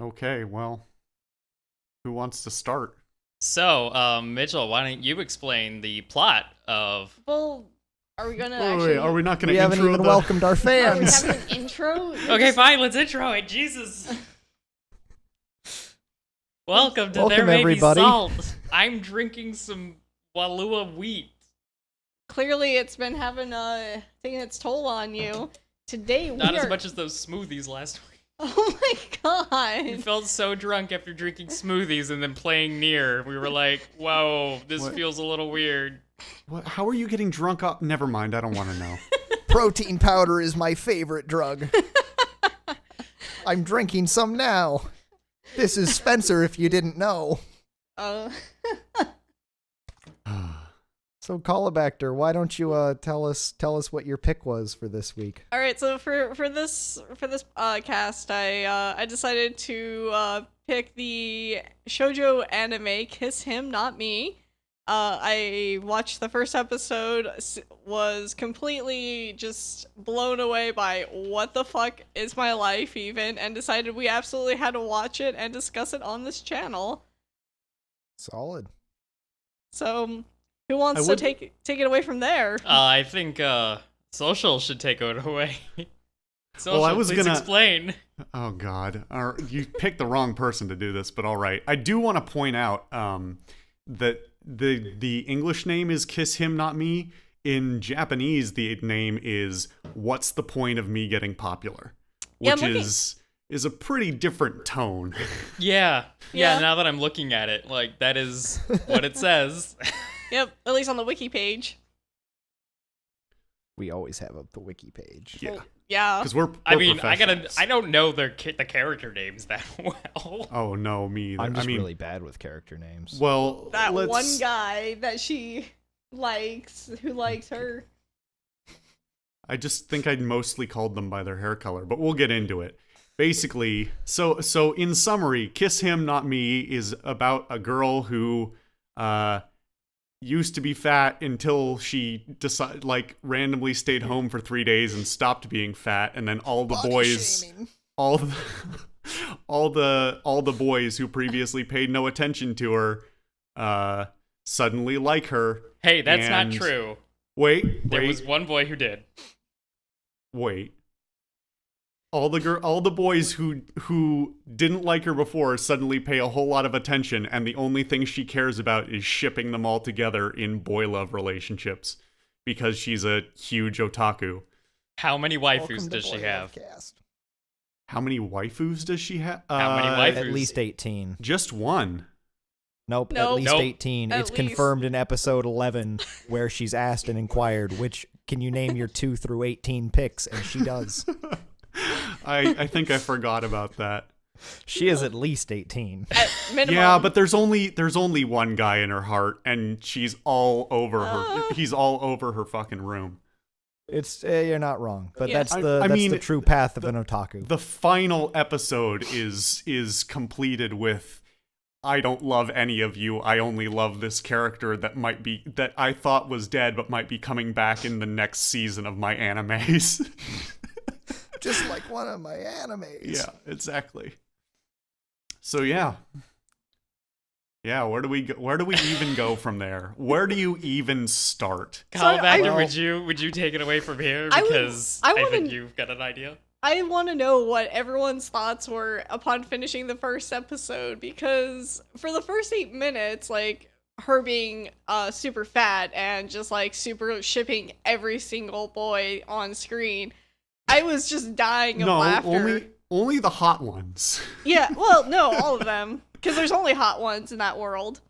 Okay, well, who wants to start? So, Mitchell, why don't you explain the plot of... Well, are we gonna Wait, are we not going We to haven't intro even the... welcomed our Are we fans. having an intro? Okay, fine, let's intro it, Jesus! Welcome to Welcome, There May everybody. Be Salt. I'm drinking some Walua wheat. Clearly, it's been taking its toll on you. Today we Not are. as much as those smoothies last week. Oh my We god! felt so drunk after drinking smoothies and then playing Nier. We were like, whoa, this What? feels a little weird. What, how are you getting drunk up? Never mind, I don't want to know. Protein powder is my favorite drug. I'm drinking some now. This is Spencer, if you didn't know. Uh, So, Callabacter, why don't you tell us what your pick was for this week? all right. So for this cast, I decided to pick the shoujo anime Kiss Him Not Me. I watched the first episode, was completely just blown away by what the fuck is my life even, and decided we absolutely had to watch it and discuss it on this channel. Solid. So, who wants to take it away from there? I think Social should take it away. Social, Well, I was please gonna- explain. Oh, God. You picked the wrong person to do this, but all right. I do want to point out that the English name is Kiss Him Not Me. In Japanese, the name is What's the Point of Me Getting Popular? Yeah, Which I'm looking- is a pretty different tone. Yeah, Yeah. now that I'm looking at it, like, that is what it says. Yep, at least on the wiki page. We always have up the wiki page. Yeah. Well, yeah. Because we're I mean, professionals. I don't know the character names that well. Oh, no, me either. I'm just I mean, really bad with character names. well, That let's... one guy that she likes, who likes her. I just think I'd mostly called them by their hair color, but we'll get into it. Basically, so in summary, Kiss Him Not Me is about a girl who used to be fat until she randomly stayed home for 3 days and stopped being fat, and then all the Body boys shaming. all the boys who previously paid no attention to her suddenly like her. Hey, that's not And- true. Wait. There was one boy who did. Wait. All the boys who didn't like her before suddenly pay a whole lot of attention, and the only thing she cares about is shipping them all together in boy love relationships because she's a huge otaku. How many waifus Welcome to does she Boy have? Lovecast. How many waifus does she have? How many waifus? At least 18. Just one. Nope, Nope. at least Nope. 18. At It's least. confirmed in episode 11 where she's asked and inquired, which can you name your 2 through 18 picks? And she does. I think I forgot about that. She is at least 18. At minimum. Yeah, but there's only one guy in her heart, and she's all over her. He's all over her fucking room. It's you're not wrong, but Yes. that's I mean, the true path of an otaku. The final episode is completed with, I don't love any of you. I only love this character that I thought was dead but might be coming back in the next season of my animes. Just like one of my animes. Yeah, exactly. So yeah. Yeah, where do we even go from there? Where do you even start? Callback, Well- would you take it away from here? I would- Because I I wanna- think you've got an idea. I want to know what everyone's thoughts were upon finishing the first episode, because for the first 8 minutes, like, her being super fat and just like super shipping every single boy on screen, I was just dying of No, laughter. only the hot ones. Yeah, well, no, all of them, because there's only hot ones in that world.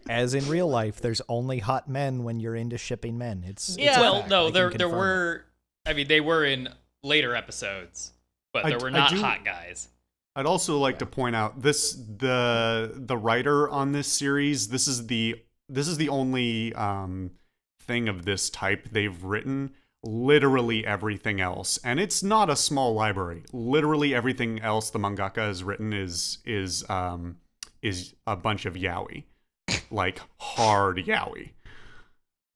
As in real life, there's only hot men when you're into shipping men. It's Yeah. a Well, fact. no, I can there confirm it. were. I mean, they were in later episodes, but there were I not do- hot guys. I'd also like to point out the writer on this series. This is the only thing of this type they've written. Literally everything else, and it's not a small library. Literally everything else the mangaka has written is a bunch of yaoi, like hard yaoi.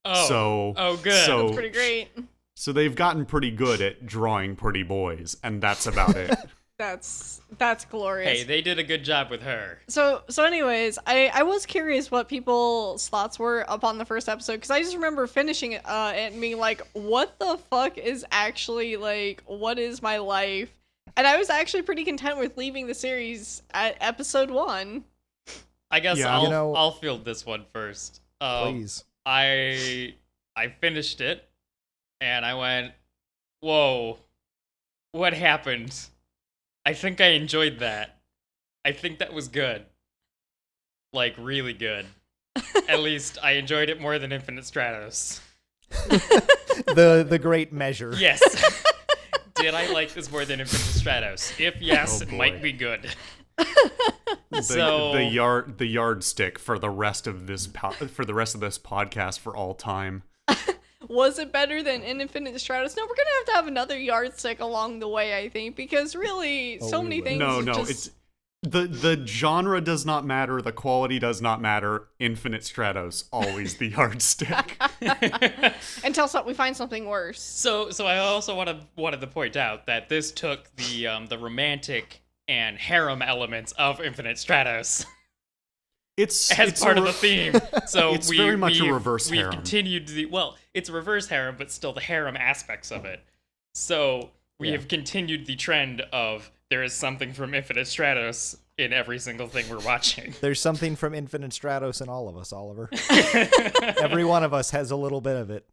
Oh, good. So, Pretty great. So they've gotten pretty good at drawing pretty boys, and that's about it. That's glorious. Hey, they did a good job with her. So anyways, I was curious what people's thoughts were upon the first episode, because I just remember finishing it and being like, what the fuck is actually, like, what is my life? And I was actually pretty content with leaving the series at episode 1. I guess Yeah. I'll field this one first. Please. I finished it, and I went, whoa, what happened? I think I enjoyed that. I think that was good. Like, really good. At least I enjoyed it more than Infinite Stratos. The great measure. Yes. Did I like this more than Infinite Stratos? If yes, Oh, it boy. might be good. The yardstick for the rest of this podcast for all time. Was it better than Infinite Stratos? No, we're gonna have another yardstick along the way, I think, because really, so many things. No, just... it's the genre does not matter, the quality does not matter. Infinite Stratos always the yardstick. until we find something worse. So I also wanted to point out that this took the romantic and harem elements of Infinite Stratos It's part of the theme. So It's very much a reverse we've harem. continued it's a reverse harem, but still the harem aspects of it. So we have continued the trend of there is something from Infinite Stratos in every single thing we're watching. There's something from Infinite Stratos in all of us, Oliver. Every one of us has a little bit of it.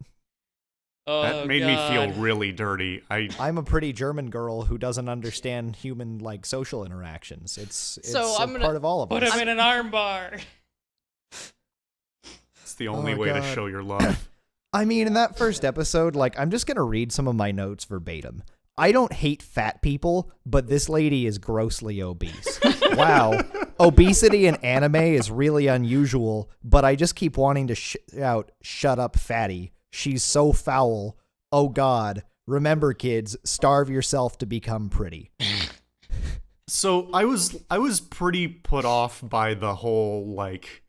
That made me feel really dirty. I'm a pretty German girl who doesn't understand human like social interactions. It's So I'm gonna part of all of Put us. him in an armbar. It's the only Oh, way to God. show your love. I mean, in that first episode, like, I'm just gonna read some of my notes verbatim. I don't hate fat people, but this lady is grossly obese. Wow. Obesity in anime is really unusual, but I just keep wanting to shout, "Shut up, fatty. She's so foul. Oh God. Remember, kids, starve yourself to become pretty." So I was pretty put off by the whole, like,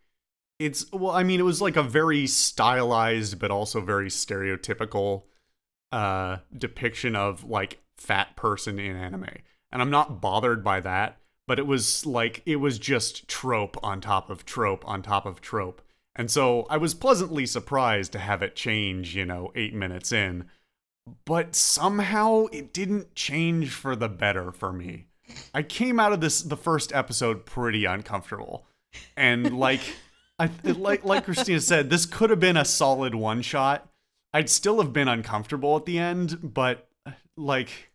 it was like a very stylized but also very stereotypical depiction of, like, fat person in anime. And I'm not bothered by that, but it was just trope on top of trope on top of trope. And so I was pleasantly surprised to have it change, 8 minutes in. But somehow it didn't change for the better for me. I came out of the first episode pretty uncomfortable. And like Christina said, this could have been a solid one shot. I'd still have been uncomfortable at the end, but like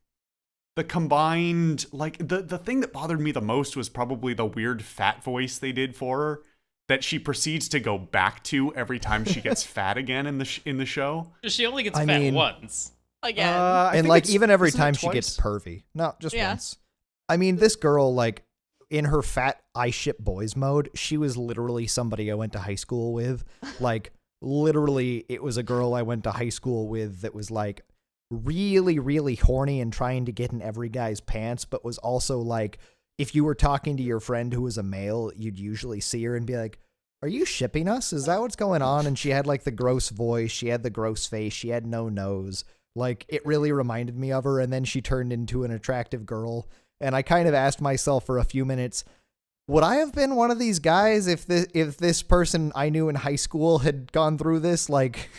the combined, like the thing that bothered me the most was probably the weird fat voice they did for her that she proceeds to go back to every time she gets fat again in the show. She only gets I fat mean- once. Again. I And think like it's- even every isn't it time she twice? gets pervy. No, just Yeah. once. I mean, this girl, like, in her fat I ship boys mode, she was literally somebody I went to high school with. Like, literally, it was a girl I went to high school with that was like really, really horny and trying to get in every guy's pants, but was also like, if you were talking to your friend who was a male, you'd usually see her and be like, "Are you shipping us? Is that what's going on?" And she had like the gross voice, she had the gross face, she had no nose. Like, it really reminded me of her, and then she turned into an attractive girl. And I kind of asked myself for a few minutes, would I have been one of these guys if this person I knew in high school had gone through this? Like,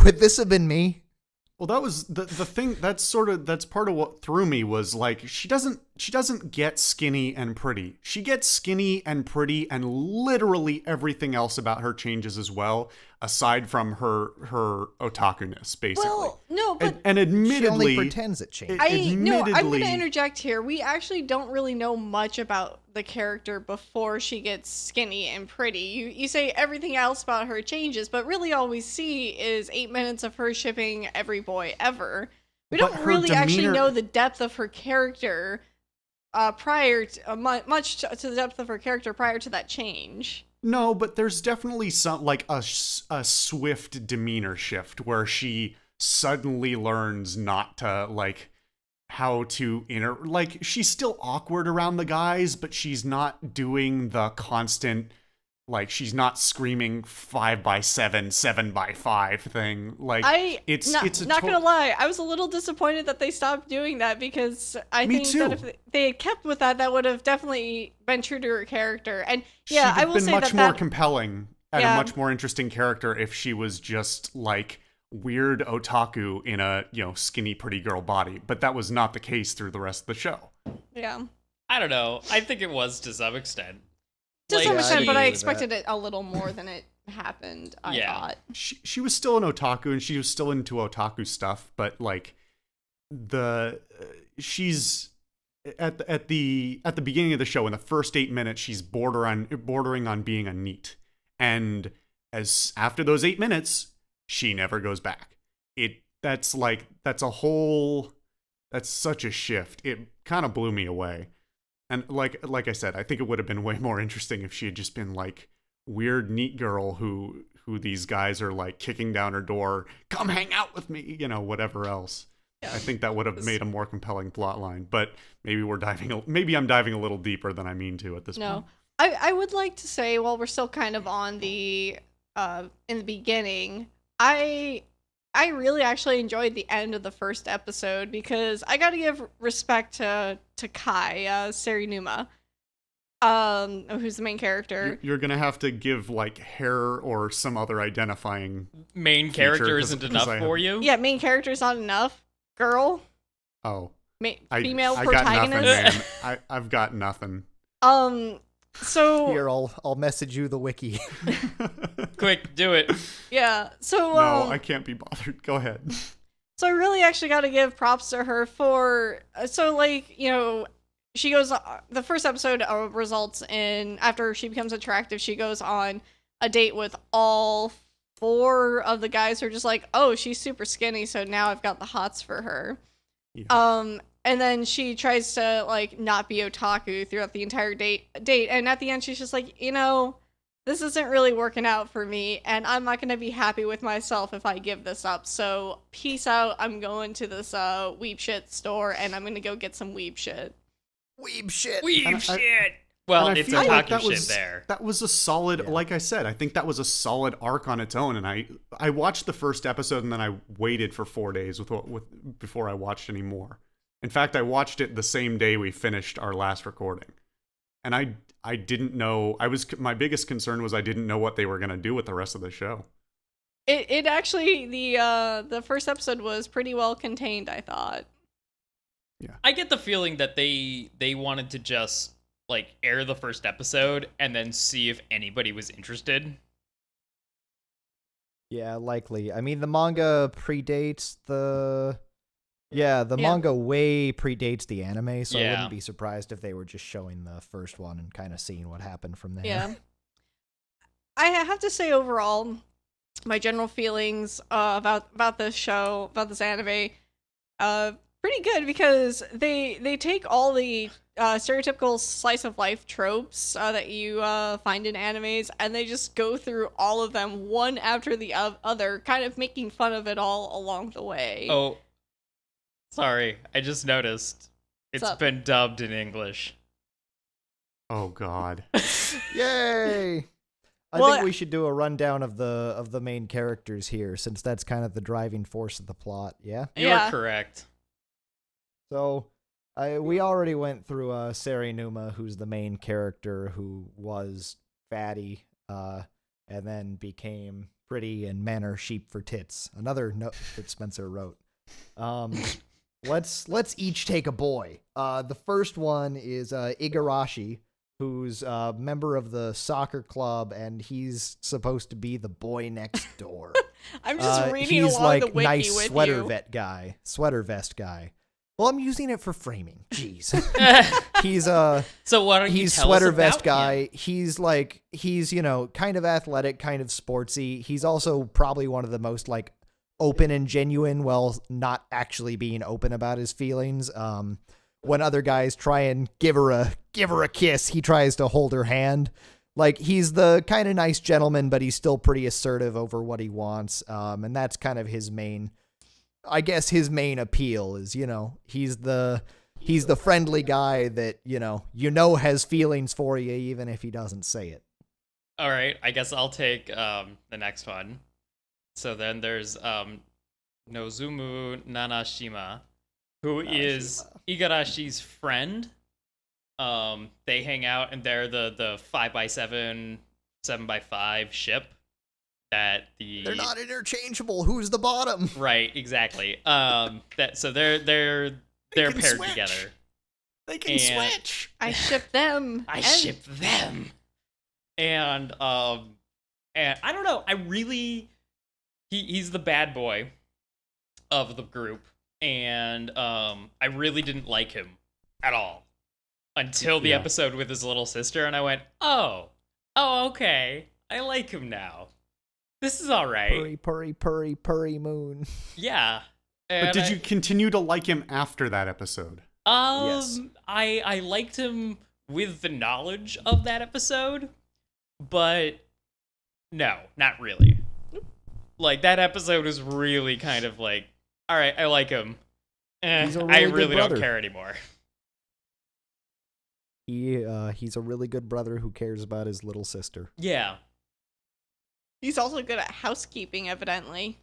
would this have been me? Well, that was the thing. That's part of what threw me was like she doesn't get skinny and pretty. She gets skinny and pretty, and literally everything else about her changes as well, aside from her otakuness, basically. Well, no, but and She admittedly, only pretends it changed. I'm going admittedly- to interject here. We actually don't really know much about the character before she gets skinny and pretty. You say everything else about her changes, but really all we see is 8 minutes of her shipping every boy ever. We But don't her really actually demeanor- know the depth of her character prior to much to the depth of her character prior to that change. No, but there's definitely some like a swift demeanor shift where she suddenly learns not to like how to like she's still awkward around the guys, but she's not doing the constant Like, she's not screaming 5x7, 7x5 thing. Like, it's not gonna lie, I was a little disappointed that they stopped doing that, because I Me think too. that if they had kept with that, that would have definitely been true to her character. And She'd yeah, I have will been say much that more that compelling and Yeah. a much more interesting character if she was just like weird otaku in a, skinny pretty girl body. But that was not the case through the rest of the show. yeah, I don't know. I think it was to some extent. to Like, some I'd extent, but agree I with expected it a little more than it happened. I Yeah. thought. She was still an otaku and she was still into otaku stuff, but like she's at the beginning of the show in the first 8 minutes she's bordering on being a neat, and as after those 8 minutes she never goes back. That's such a shift. It kind of blew me away. And like I said, I think it would have been way more interesting if she had just been like weird neat girl who these guys are like kicking down her door, come hang out with me, whatever else. Yeah. I think that would have made a more compelling plot line, but maybe I'm diving a little deeper than I mean to at this point. No, I would like to say, while we're still kind of on the in the beginning, I really actually enjoyed the end of the first episode, because I got to give respect to Kai, Serinuma, who's the main character. You're gonna have to give like hair or some other identifying. Main Feature, character 'cause- isn't 'cause enough I for have- you? Yeah, main character's not enough. Girl, Oh, female I got nothing, protagonist. man. I've got nothing. So Here, I'll message you the wiki. Quick, do it. yeah, so No, I can't be bothered. Go ahead. So I really actually got to give props to her for she goes the first episode results in, after she becomes attractive, she goes on a date with all 4 of the guys who are just like, oh, she's super skinny, so now I've got the hots for her. Yeah. And then she tries to like not be otaku throughout the entire date, and at the end she's just like, this isn't really working out for me, and I'm not going to be happy with myself if I give this up. So, peace out. I'm going to this weeb shit store, and I'm going to go get some weeb shit. Weeb shit. And I- Well, and I it's feel otaku like that shit was there. that was a solid. Yeah. Like I said, I think that was a solid arc on its own. And I watched the first episode and then I waited for 4 days before I watched any more. In fact, I watched it the same day we finished our last recording, and I didn't know. My biggest concern was I didn't know what they were gonna do with the rest of the show. It actually, the first episode was pretty well contained, I thought. I get the feeling that they wanted to just like air the first episode and then see if anybody was interested. Yeah, likely. I mean, the manga predates the... Yeah, the manga way predates the anime, so I Yeah. wouldn't be surprised if they were just showing the first one and kind of seeing what happened from there. Yeah. I have to say, overall, my general feelings about this show, about this anime, pretty good, because they take all the stereotypical slice of life tropes that you find in animes, and they just go through all of them one after the other, kind of making fun of it all along the way. Oh, sorry, I just noticed it's up? been dubbed in English. Oh God. Yay! I Well, think we should do a rundown of the main characters here, since that's kind of the driving force of the plot. Yeah. You're Yeah. correct. So, we already went through Serinuma, who's the main character, who was fatty, and then became pretty and men are sheep for tits. Another note that Spencer wrote. Let's each take a boy. The first one is Igarashi, who's a member of the soccer club, and he's supposed to be the boy next door. I'm just reading he's along like the wiki nice with sweater you. sweater vest guy. Well, I'm using it for framing. Jeez. He's So why don't you he's tell sweater us vest about guy. him? He's kind of athletic, kind of sportsy. He's also probably one of the most like open and genuine, while not actually being open about his feelings. When other guys try and give her a kiss, he tries to hold her hand. Like, he's the kind of nice gentleman, but he's still pretty assertive over what he wants. And that's kind of his main appeal is, he's the friendly guy that, has feelings for you, even if he doesn't say it. All right, I guess I'll take the next one. So then there's Nozumu Nanashima, who is Igarashi's friend. They hang out and they're the 5x7, 7x5 ship that They're not interchangeable. Who's the bottom? Right, exactly. They're can paired switch. together. They can And- switch. I ship them. I and- ship them. And I don't know. He's the bad boy of the group, and I really didn't like him at all until the Yeah. episode with his little sister, and I went, oh, okay, I like him now. This is all right. Purry, purry, purry, purry moon. Yeah. But And did you continue to like him after that episode? Yes. I liked him with the knowledge of that episode, but no, not really. Like, that episode was really kind of like, all right, I like him. He's a I really good really don't brother. care anymore. He's a really good brother who cares about his little sister. Yeah. He's also good at housekeeping, evidently.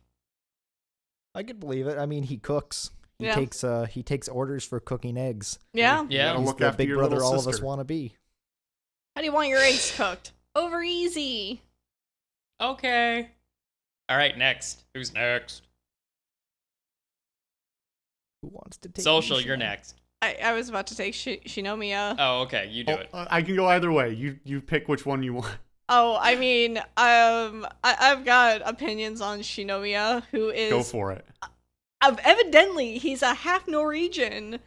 I could believe it. I mean, he cooks. Yeah. He takes orders for cooking eggs. Yeah. Yeah. Gotta He's look the after big your brother little all sister. of us want to be. How do you want your eggs cooked? Over easy. Okay. All right, next. Who's next? Who wants to take Social, these you're shots? next. I was about to take Shinomiya. Oh, okay, you do it. I can go either way. You pick which one you want. Oh, I mean, I've got opinions on Shinomiya, who is Go for it. Evidently he's a half Norwegian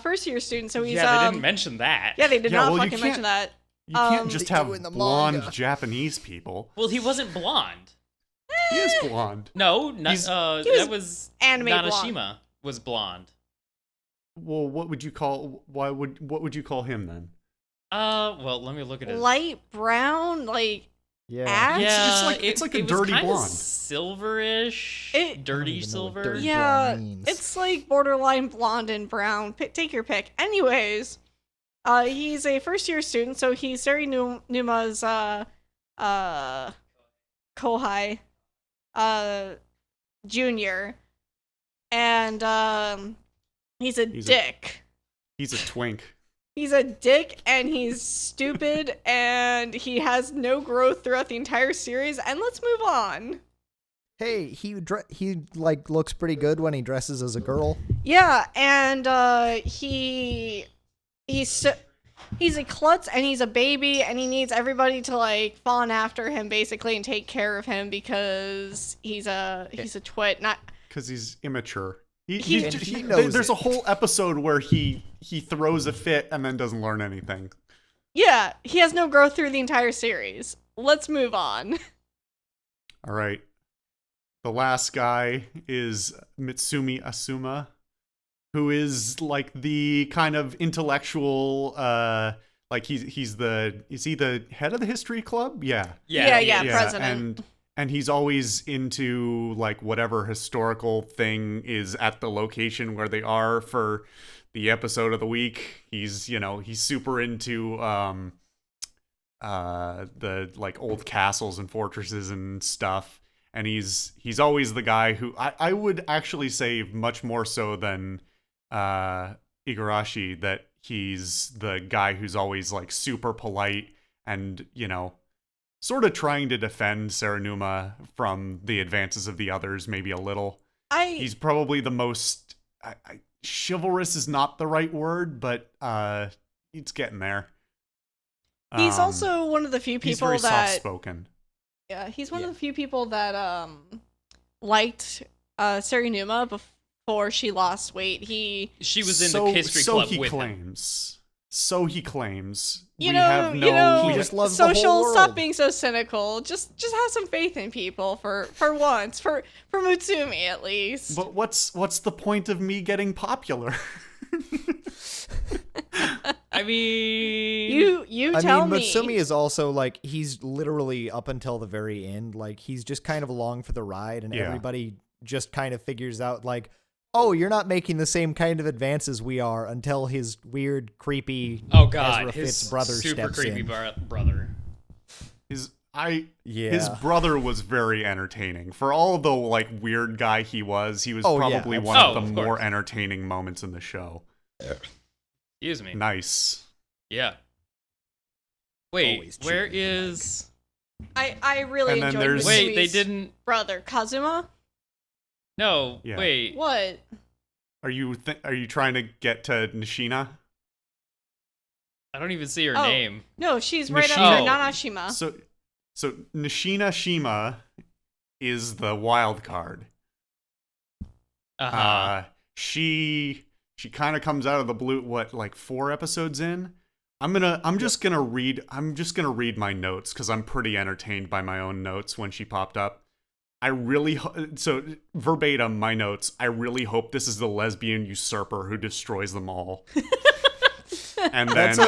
first year student. So he's Yeah, they didn't mention that. yeah, they did Yeah, not well, you fucking mention that. You can't just They have do in the blonde manga. Japanese people. Well, he wasn't blonde. He is blonde. No, He's- that was anime Nanashima blonde. was blonde. Well, what would you call him then? Well, let me look at his. Light brown, like Yeah. ash. Yeah, it's like a it dirty was kinda blonde. Silverish, It- I don't dirty even know what silver. dirty- Yeah, brown means. it's like borderline blonde and brown. Take your pick. Anyways, he's a first year student, so he's Seri Numa's kohai, junior, and he's a He's a- dick. He's a twink. He's a dick and he's stupid and he has no growth throughout the entire series. And let's move on. Hey, he like looks pretty good when he dresses as a girl. Yeah, and he's a klutz and he's a baby and he needs everybody to like fawn after him basically and take care of him because he's a twit. Not Because he's immature. He- And he knows there's it. a whole episode where he throws a fit and then doesn't learn anything. yeah, he has no growth through the entire series. Let's move on. All right. The last guy is Mitsumi Asuma, who is like the kind of intellectual, like is he the head of the history club? Yeah. Yeah, president. And he's always into like whatever historical thing is at the location where they are for the episode of the week. He's super into the like old castles and fortresses and stuff. And he's always the guy who I would actually say much more so than Igarashi, that he's the guy who's always like super polite and, sort of trying to defend Serenuma from the advances of the others, maybe a little. He's probably the most chivalrous is not the right word, but it's getting there. He's also one of the few He's people very that soft-spoken. yeah, he's one of the few people that liked Serenuma before she lost weight. She was in the history club with him. claims. So he claims. You We know, have no. He just loves the whole social. world. Stop being so cynical. Just have some faith in people for once, for Mutsumi at least. But what's the point of me getting popular? I mean, You I tell mean, me. Mutsumi is also like he's literally up until the very end. Like he's just kind of along for the ride, and Yeah. everybody just kind of figures out like, oh, you're not making the same kind of advances we are, until his weird, creepy oh god, Ezra his Fitz brother super steps creepy in. brother. His brother was very entertaining. For all the like weird guy he was probably one of the more entertaining moments in the show. Excuse me. Nice. Yeah. Wait, Always where cheating, is... I really And then enjoyed there's- Misui's Wait, they didn't... brother Kazuma. No, Yeah. wait. What? Are you trying to get to Nishina? I don't even see her Oh. name. No, she's right Nishino. under Oh. Nanashima. So Nishina Shima is the wild card. Uh-huh. She kind of comes out of the blue. What, like 4 episodes in? I'm just gonna read my notes because I'm pretty entertained by my own notes when she popped up. So verbatim my notes. I really hope this is the lesbian usurper who destroys them all. And then That's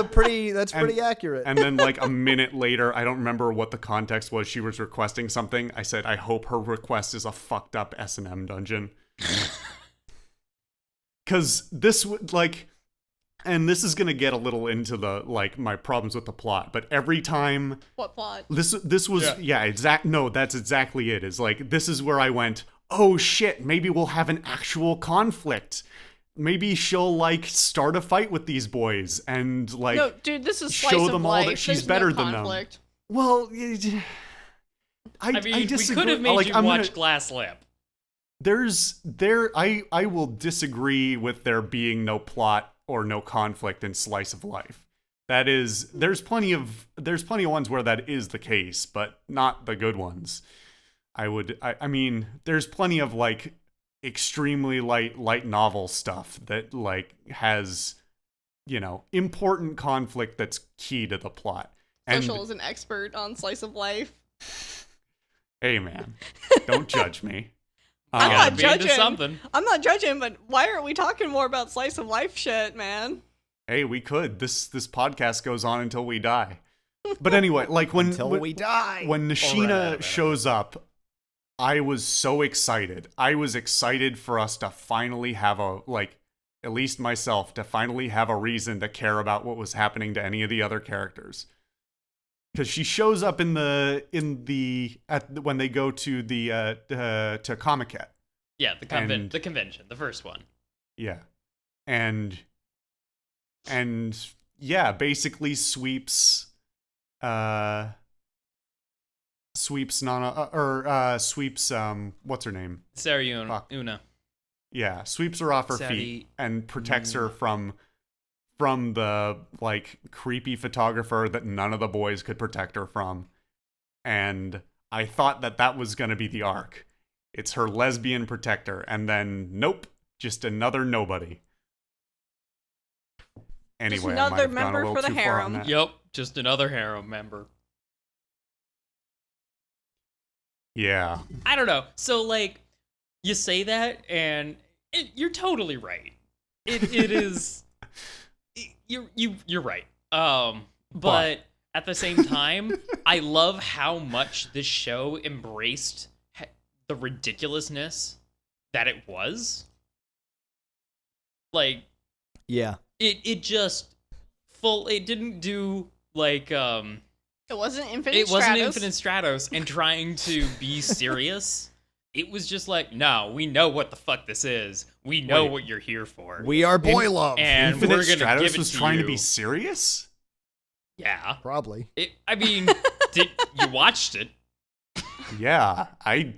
pretty accurate. and then like a minute later, I don't remember what the context was. She was requesting something. I said, I hope her request is a fucked up S&M dungeon. Because this would like, and this is gonna get a little into the like my problems with the plot. But every time What plot? this was that's exactly it. Is like this is where I went, oh shit, maybe we'll have an actual conflict. Maybe she'll like start a fight with these boys and like No, dude, this is slice show of them all life. that she's There's better no than them. conflict. Well, I mean, we disagree. could have made you I'm watch gonna, Glass Lip. I will disagree with there being no plot or no conflict in Slice of Life. There's plenty of ones where that is the case, but not the good ones. I mean, there's plenty of like extremely light novel stuff that like has, you know, important conflict that's key to the plot. And Social is an expert on slice of life. hey man, don't judge me. I'm Gotta not be into judging. something. I'm not judging, but why aren't we talking more about slice of life shit, man? Hey, we could. This podcast goes on until we die. But anyway, like when we die. when Nishina shows up, I was so excited. I was excited for us to finally have at least myself, to finally have a reason to care about what was happening to any of the other characters. Because she shows up when they go to to Comiket. Yeah, the convention, the first one. Yeah. And yeah, basically sweeps Nana sweeps what's her name? Sarah Fuck. Una. Yeah, sweeps her off her Sari- feet and protects her from the like creepy photographer that none of the boys could protect her from. And I thought that was going to be the arc. It's her lesbian protector, and then nope, just another nobody. Anyway, another I might have gone member a little for the too far on harem. that. Yep, just another harem member. Yeah. I don't know. So like, you say that, and you're totally right. It is. You're right. But at the same time, I love how much this show embraced the ridiculousness that it was. Like, Yeah. it just it didn't do like It wasn't Infinite it Stratos. wasn't Infinite Stratos and trying to be serious. It was just like, no, we know what the fuck this is. We know Wait. what you're here for. We are boy love. and Infinite we're gonna Stratos give it was to trying you. to be serious? Yeah. Probably. I mean, you watched it? Yeah, I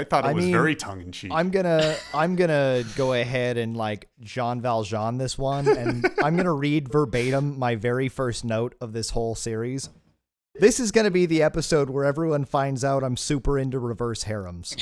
thought it I was mean, very tongue in cheek. I'm gonna go ahead and like Jean Valjean this one, and I'm gonna read verbatim my very first note of this whole series. This is gonna be the episode where everyone finds out I'm super into reverse harems.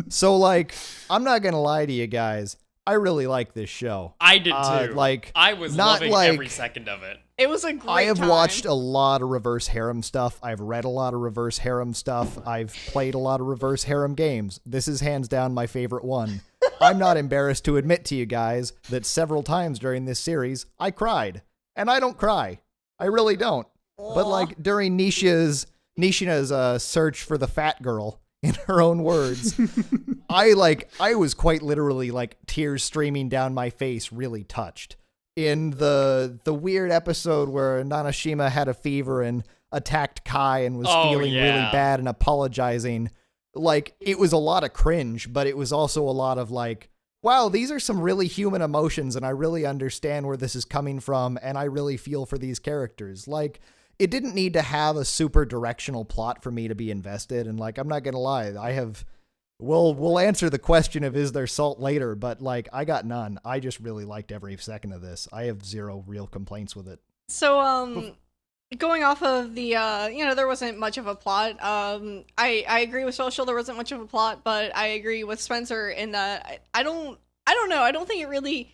So like, I'm not gonna lie to you guys. I really like this show. I did too. Like, I was not loving like- every second of it. It was a great I have time. watched a lot of reverse harem stuff. I've read a lot of reverse harem stuff. I've played a lot of reverse harem games. This is hands down my favorite one. I'm not embarrassed to admit to you guys that several times during this series, I cried. And I don't cry. I really don't. But like during Nishina's search for the fat girl, in her own words, I was quite literally like tears streaming down my face, really touched. in the weird episode where Nanashima had a fever and attacked Kai and was feeling really bad and apologizing. Like, it was a lot of cringe, but it was also a lot of like, wow, these are some really human emotions, and I really understand where this is coming from, and I really feel for these characters. Like, it didn't need to have a super directional plot for me to be invested, and like, I'm not gonna lie, we'll answer the question of is there salt later, but like, I got none. I just really liked every second of this. I have zero real complaints with it. So, going off of the, there wasn't much of a plot. I agree with Social, there wasn't much of a plot, but I agree with Spencer in that I don't know. I don't think it really...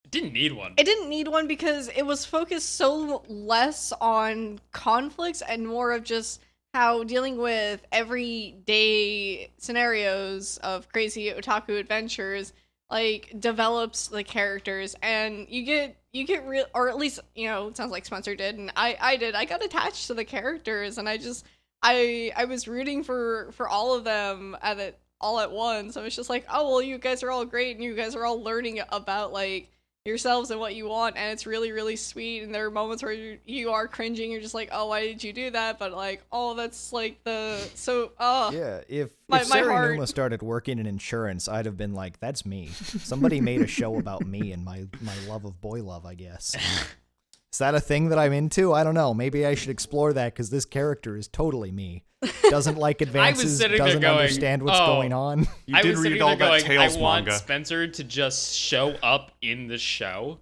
It didn't need one. It didn't need one because it was focused so less on conflicts and more of just how dealing with everyday scenarios of crazy otaku adventures like develops the characters, and you get real, or at least it sounds like Spencer did, and I did. I got attached to the characters, and I was rooting for all of them all at once. I was just like, oh well, you guys are all great, and you guys are all learning about like yourselves and what you want, and it's really, really sweet. And there are moments where you are cringing. You're just like, oh, why did you do that? But like, oh, that's like yeah. If Sarah Numa started working in insurance, I'd have been like, that's me. Somebody made a show about me and my love of boy love, I guess. Is that a thing that I'm into? I don't know. Maybe I should explore that because this character is totally me. Doesn't like advances, doesn't understand what's going on. You did read all that Tales I want manga. Spencer to just show up in the show,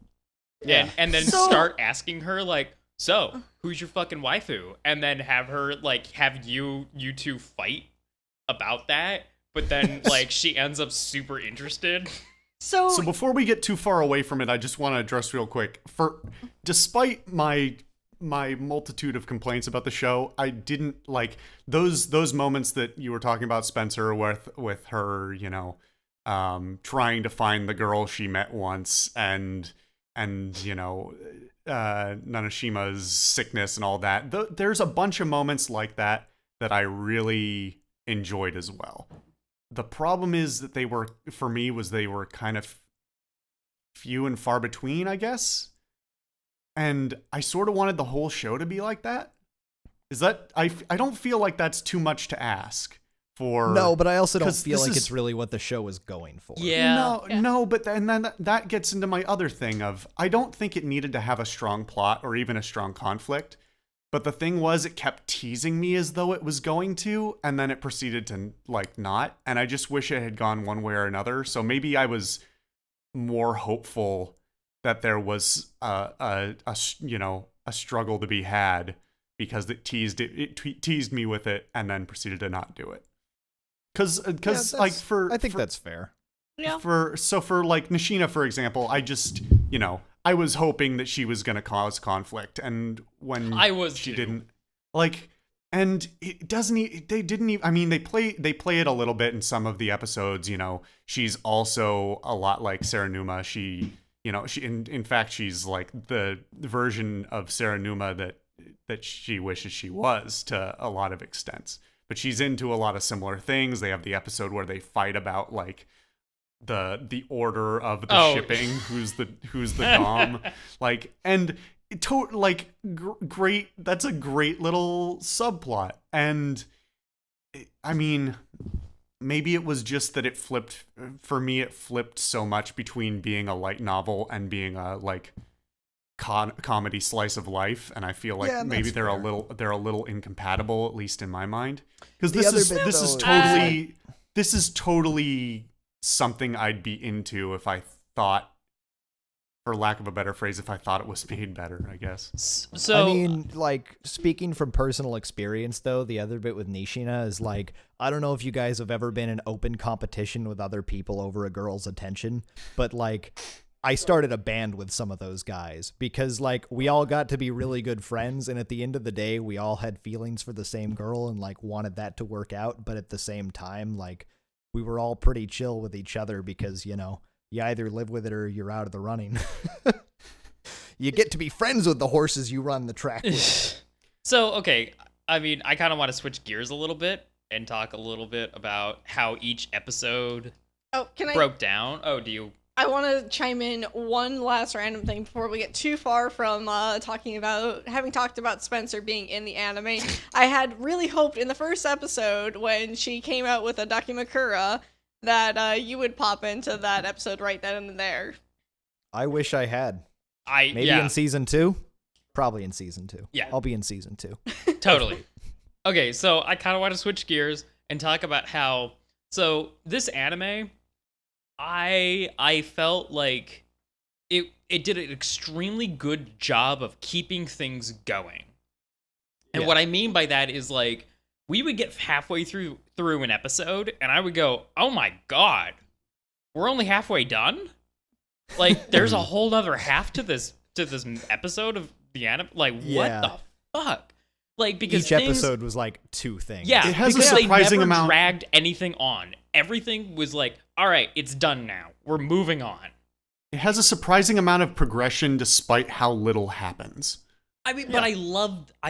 and then start asking her like, so who's your fucking waifu, and then have her like have you two fight about that, but then like she ends up super interested. So before we get too far away from it, I just want to address real quick. Despite my multitude of complaints about the show, I didn't like those moments that you were talking about, Spencer, with her, trying to find the girl she met once, and Nanashima's sickness and all that. There's a bunch of moments like that I really enjoyed as well. The problem is that they were kind of few and far between, I guess. And I sort of wanted the whole show to be like that. Is that I don't feel like that's too much to ask for. No, but I also don't feel like it's really what the show is going for. Yeah. No, but then that gets into my other thing of I don't think it needed to have a strong plot or even a strong conflict. But the thing was, it kept teasing me as though it was going to, and then it proceeded to like not. And I just wish it had gone one way or another. So maybe I was more hopeful that there was a struggle to be had because it teased me with it and then proceeded to not do it. Because I think that's fair. Yeah. For like Nishina, for example, I just I was hoping that she was going to cause conflict, and when she didn't, like, and it doesn't. They didn't even. I mean, they play it a little bit in some of the episodes. She's also a lot like Serenuma. She in fact, she's like the version of Serenuma that she wishes she was to a lot of extents. But she's into a lot of similar things. They have the episode where they fight about like the order of the shipping, who's the dom, like, and great. That's a great little subplot. And I mean, maybe it was just that it flipped for me. It flipped so much between being a light novel and being a like comedy slice of life, and I feel like maybe they're a little incompatible, at least in my mind, because this is totally something I'd be into if I thought, for lack of a better phrase, if I thought it was made better, I guess. So I mean, like, speaking from personal experience, though, the other bit with Nishina is like, I don't know if you guys have ever been in open competition with other people over a girl's attention, but like, I started a band with some of those guys because like we all got to be really good friends, and at the end of the day, we all had feelings for the same girl and like wanted that to work out, but at the same time, like, we were all pretty chill with each other because, you either live with it or you're out of the running. You get to be friends with the horses you run the track with. So, okay, I mean, I kind of want to switch gears a little bit and talk a little bit about how each episode broke down. Oh, do you I want to chime in one last random thing before we get too far from having talked about Spencer being in the anime. I had really hoped in the first episode when she came out with a Dakimakura that you would pop into that episode right then and there. I wish I had. Maybe yeah, in season 2? Probably in season 2. Yeah. I'll be in season 2. totally. Okay, so I kind of want to switch gears and talk about how this anime, I felt like it did an extremely good job of keeping things going. And Yeah. what I mean by that is like we would get halfway through an episode and I would go, "Oh my god. We're only halfway done?" Like there's a whole other half to this episode of the anime. Like Yeah. what the fuck? Like because Each things, episode was like 2 things. yeah, It has a because surprising they never amount- dragged anything on. Everything was like, all right, it's done now. We're moving on. It has a surprising amount of progression despite how little happens. I mean, but I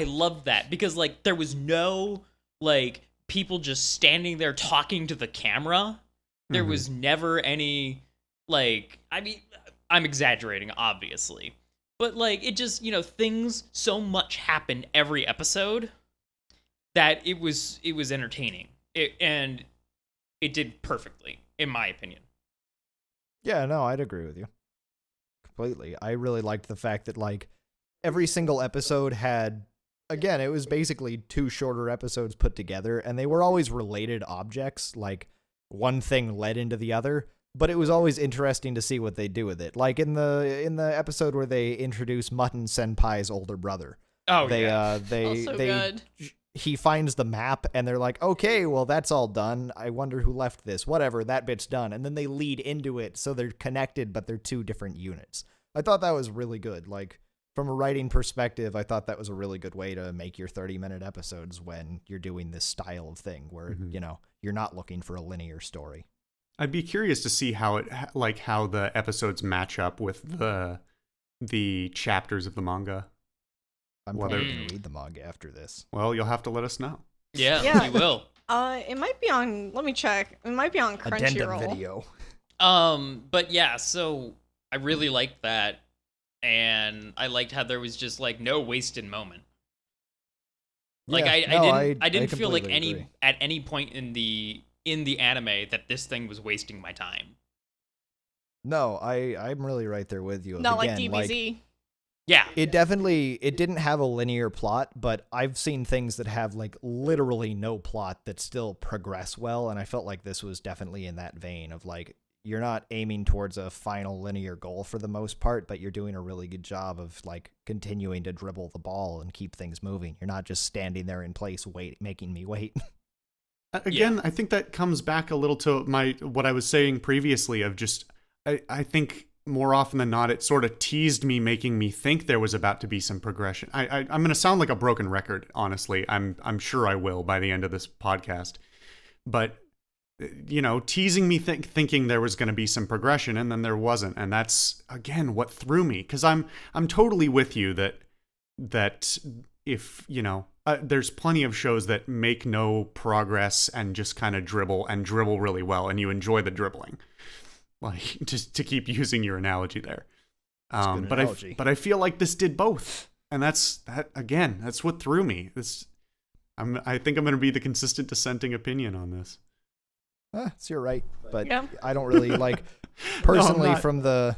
loved that because like there was no like people just standing there talking to the camera. There Mhm. was never any like I mean, I'm exaggerating obviously. But like it just, things so much happened every episode that it was entertaining. And it did perfectly in my opinion. Yeah, no, I'd agree with you. Completely. I really liked the fact that, like, every single episode had, again, it was basically 2 shorter episodes put together, and they were always related objects, like, one thing led into the other, but it was always interesting to see what they do with it. Like, in the episode where they introduce Mutton Senpai's older brother. Oh They, yeah. Also good. he finds the map and they're like, okay, well, that's all done. I wonder who left this. Whatever, that bit's done. And then they lead into it, so they're connected, but they're 2 different units. I thought that was really good. Like, from a writing perspective, I thought that was a really good way to make your 30-minute episodes when you're doing this style of thing where, you're not looking for a linear story. I'd be curious to see how the episodes match up with the chapters of the manga. I'm Whether- probably going to read the manga after this. Well, you'll have to let us know. Yeah, Yeah. you will. It might be on. Let me check. It might be on Addendum Crunchyroll. video. But yeah, so I really liked that, and I liked how there was just like no wasted moment. Like Yeah, I didn't feel like completely agree. at any point in the anime that this thing was wasting my time. No, I'm really right there with you. Not like Again, DBZ. Yeah, It didn't have a linear plot, but I've seen things that have like literally no plot that still progress well, and I felt like this was definitely in that vein of like you're not aiming towards a final linear goal for the most part, but you're doing a really good job of like continuing to dribble the ball and keep things moving. You're not just standing there in place making me wait. Again, I think that comes back a little to what I was saying previously of just I think more often than not it sort of teased me, making me think there was about to be some progression. I'm going to sound like a broken record, honestly. I'm sure I will by the end of this podcast. But teasing me thinking there was going to be some progression and then there wasn't, and that's again what threw me, cuz I'm totally with you that if, there's plenty of shows that make no progress and just kind of dribble really well, and you enjoy the dribbling. Like, just to keep using your analogy there. That's a good analogy. But I feel like this did both. And that's what threw me. I think I'm going to be the consistent dissenting opinion on this. It's your right, but Yeah. I don't really like personally from the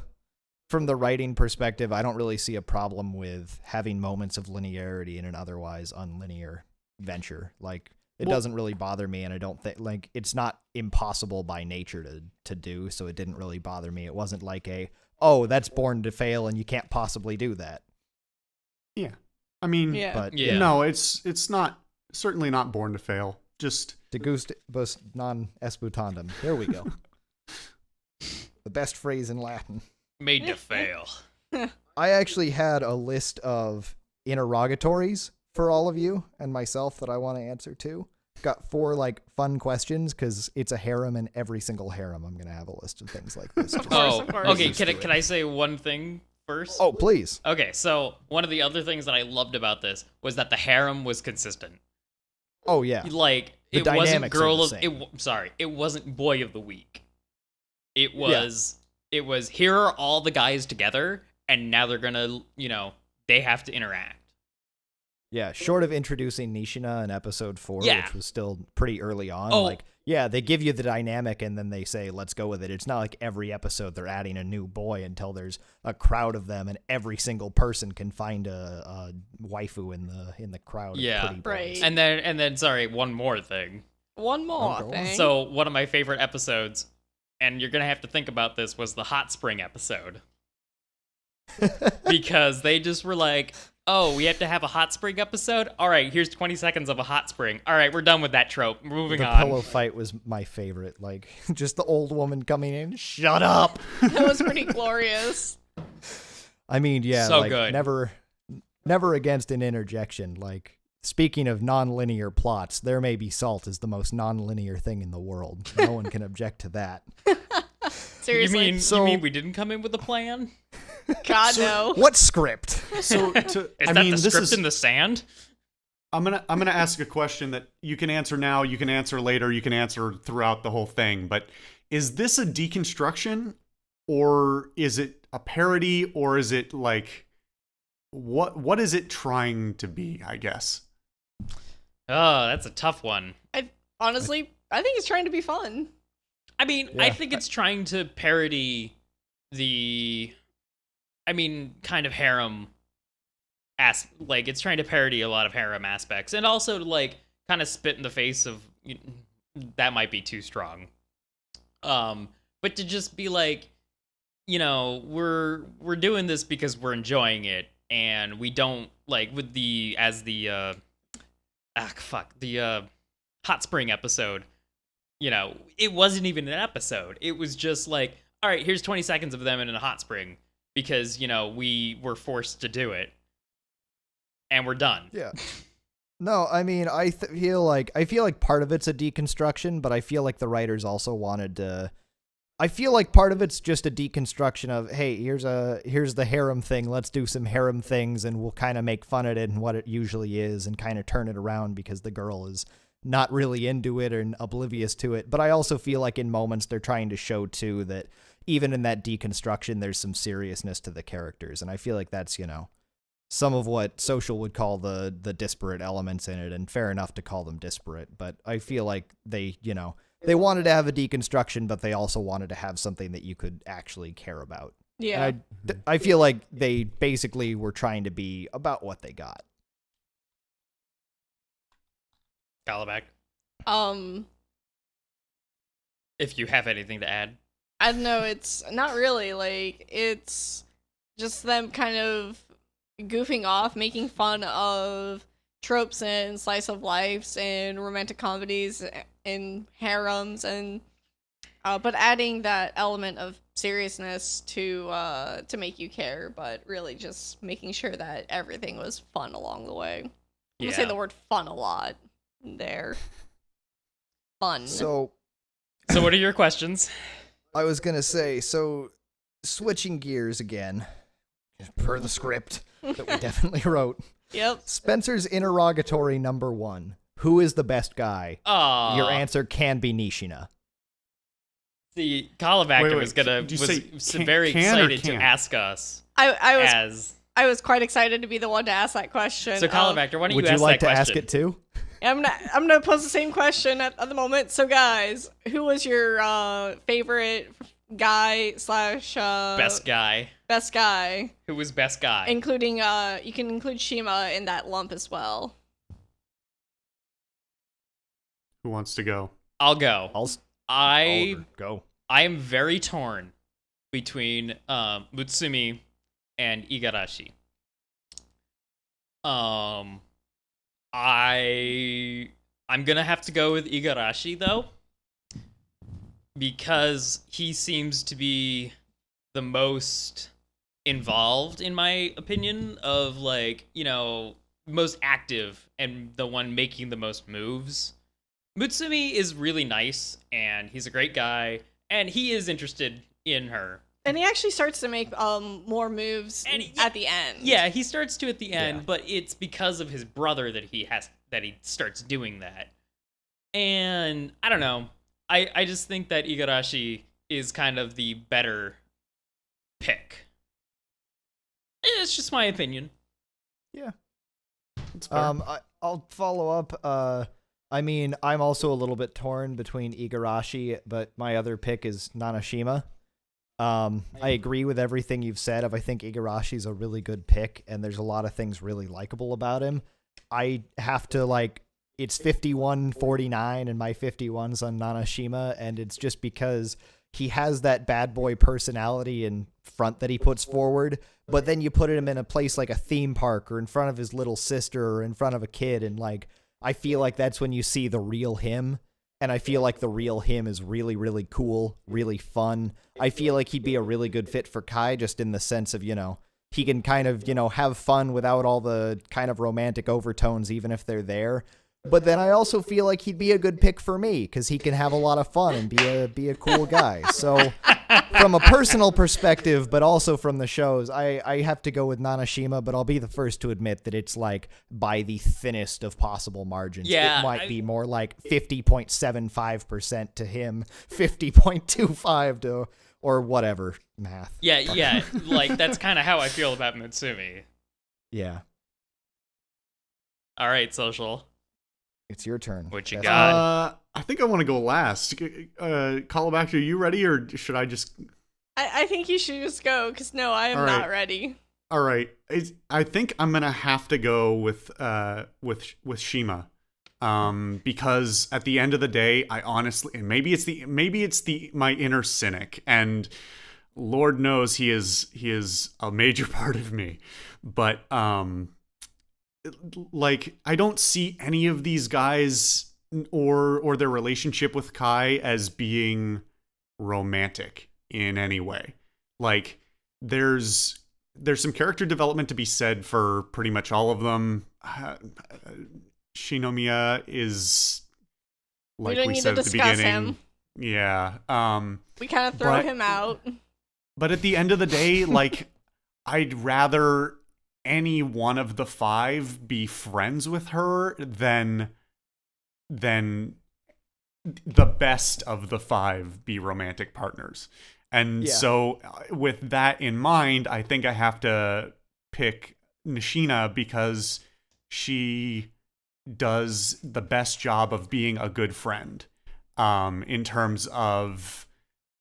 writing perspective, I don't really see a problem with having moments of linearity in an otherwise unlinear venture. Like, it doesn't really bother me, and I don't think, like, it's not impossible by nature to do, so it didn't really bother me. It wasn't like that's born to fail and you can't possibly do that. Yeah. I mean, Yeah. But Yeah. no, it's not, certainly not born to fail. Just de gustibus non esputandum. There we go. The best phrase in Latin. made to fail. I actually had a list of interrogatories for all of you and myself that I want to answer to. Got 4 like fun questions because it's a harem, and every single harem I'm gonna have a list of things like this. Of course, Oh, of course. okay. Used to Can I say one thing first? Oh, please. Okay, so one of the other things that I loved about this was that the harem was consistent. Oh yeah. Like The it wasn't dynamics are girl the of same. it. Sorry, it wasn't boy of the week. It was It was, here are all the guys together, and now they're gonna, they have to interact. Yeah, short of introducing Nishina in episode 4, Yeah. which was still pretty early on. Oh. Like, yeah, they give you the dynamic and then they say, let's go with it. It's not like every episode they're adding a new boy until there's a crowd of them and every single person can find a waifu in the crowd. Yeah. Of pretty boys. Right. And then, sorry, one more thing. One more go on. thing. So, one of my favorite episodes, and you're gonna have to think about this, was the hot spring episode. Because they just were like, oh, we have to have a hot spring episode? All right, here's 20 seconds of a hot spring. All right, we're done with that trope. Moving The on. pillow fight was my favorite. Like, just the old woman coming in, shut up. That was pretty glorious. I mean, yeah, So like, good. never against an interjection. Like, speaking of non-linear plots, There May Be Salt is the most non-linear thing in the world. No one can object to that. Seriously. You mean we didn't come in with a plan? God, no. What script? So Is that the script in the sand? I'm gonna ask a question that you can answer now, you can answer later, you can answer throughout the whole thing. But is this a deconstruction, or is it a parody, or is it like what is it trying to be? I guess. Oh, that's a tough one. Honestly, I think it's trying to be fun. I mean, Yeah. I think it's trying to parody kind of harem like it's trying to parody a lot of harem aspects, and also to like kind of spit in the face of that might be too strong. But to just be like, we're doing this because we're enjoying it, and we don't like with the hot spring episode. It wasn't even an episode. It was just like, all right, here's 20 seconds of them in a hot spring because, we were forced to do it. And we're done. Yeah. No, I mean, I feel like part of it's a deconstruction, but I feel like the writers also wanted to. I feel like part of it's just a deconstruction of, hey, here's the harem thing. Let's do some harem things, and we'll kind of make fun of it and what it usually is, and kind of turn it around because the girl is not really into it and oblivious to it. But I also feel like in moments they're trying to show too that even in that deconstruction, there's some seriousness to the characters, and I feel like that's some of what Social would call the disparate elements in it, and fair enough to call them disparate. But I feel like they wanted to have a deconstruction, but they also wanted to have something that you could actually care about. Yeah. And I feel like they basically were trying to be about what they got. Calabac, Um, if you have anything to add. I don't know, it's not really, like, it's just them kind of goofing off, making fun of tropes and slice of lives and romantic comedies and harems, and but adding that element of seriousness to make you care, but really just making sure that everything was fun along the way. I'm gonna say the word fun a lot there. Fun. So what are your questions? I was gonna say, so switching gears again, per the script that we definitely wrote. Yep. Spencer's interrogatory number 1. Who is the best guy? Your Aw. answer can be Nishina. The Calabac Wait, was did you say very can or excited to can't? ask us I was quite excited to be the one to ask that question. So Calabacter, why don't Would you you ask like that to ask question? it too? I'm gonna pose the same question at the moment. So guys, who was your favorite guy slash Best guy. best guy? Who was best guy? Including you can include Shima in that lump as well. Who wants to go? I'll go. Oliver, go. I am very torn between Mutsumi and Igarashi. I'm gonna have to go with Igarashi though, because he seems to be the most involved, in my opinion, of most active and the one making the most moves. Mutsumi is really nice and he's a great guy and he is interested in her. And he actually starts to make more moves at the end. Yeah, he starts to at the end, Yeah. but it's because of his brother that he starts doing that. And I don't know. I just think that Igarashi is kind of the better pick. It's just my opinion. Yeah. That's fair. I'll follow up. I mean, I'm also a little bit torn between Igarashi, but my other pick is Nanashima. I agree with everything you've said. I think Igarashi's a really good pick, and there's a lot of things really likable about him. I have to, like, it's 51-49, and my 51's on Nanashima, and it's just because he has that bad boy personality and front that he puts forward, but then you put him in a place like a theme park or in front of his little sister or in front of a kid, and, like, I feel like that's when you see the real him. And I feel like the real him is really, really cool, really fun. I feel like he'd be a really good fit for Kai, just in the sense of, he can kind of, have fun without all the kind of romantic overtones, even if they're there. But then I also feel like he'd be a good pick for me, because he can have a lot of fun and be a cool guy. So from a personal perspective, but also from the shows, I have to go with Nanashima, but I'll be the first to admit that it's like by the thinnest of possible margins. Yeah, it might be more like 50.75% to him, 50.25 to, or whatever, math. Yeah, like, that's kind of how I feel about Mutsumi. Yeah. All right, Social. It's your turn. What you That's- got? I think I want to go last. Callback, are you ready, or should I just... I think you should just go, because no, I am All right. not ready. All right. I think I'm gonna have to go with Shima, because at the end of the day, I honestly, and maybe it's my inner cynic, and Lord knows he is a major part of me, but like, I don't see any of these guys or their relationship with Kai as being romantic in any way. Like, there's some character development to be said for pretty much all of them. Shinomiya is, like We don't we need said to at the discuss beginning. him. Yeah. We kind of throw but- him out. But at the end of the day, like, I'd rather any one of the five be friends with her than the best of the five be romantic partners. And Yeah. so with that in mind, I think I have to pick Nishina because she does the best job of being a good friend, in terms of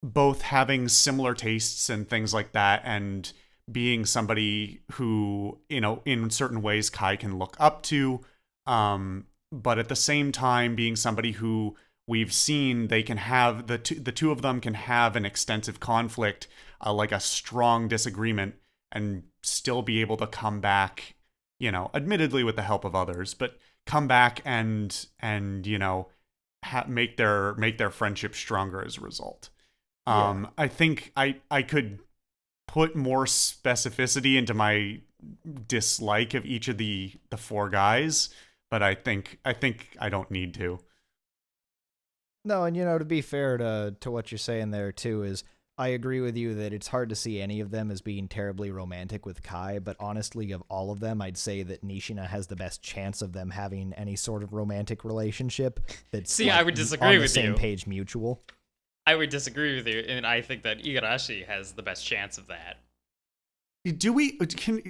both having similar tastes and things like that, and being somebody who, in certain ways Kai can look up to, but at the same time being somebody who we've seen they can have, the two of them can have an extensive conflict, like a strong disagreement, and still be able to come back, admittedly with the help of others, but come back and make their friendship stronger as a result. I think I could put more specificity into my dislike of each of the four guys, but I think I don't need to. No, and to be fair to what you're saying there too, is I agree with you that it's hard to see any of them as being terribly romantic with Kai, but honestly, of all of them, I'd say that Nishina has the best chance of them having any sort of romantic relationship that's See, I would disagree on the with same you. page mutual. I would disagree with you, and I think that Igarashi has the best chance of that.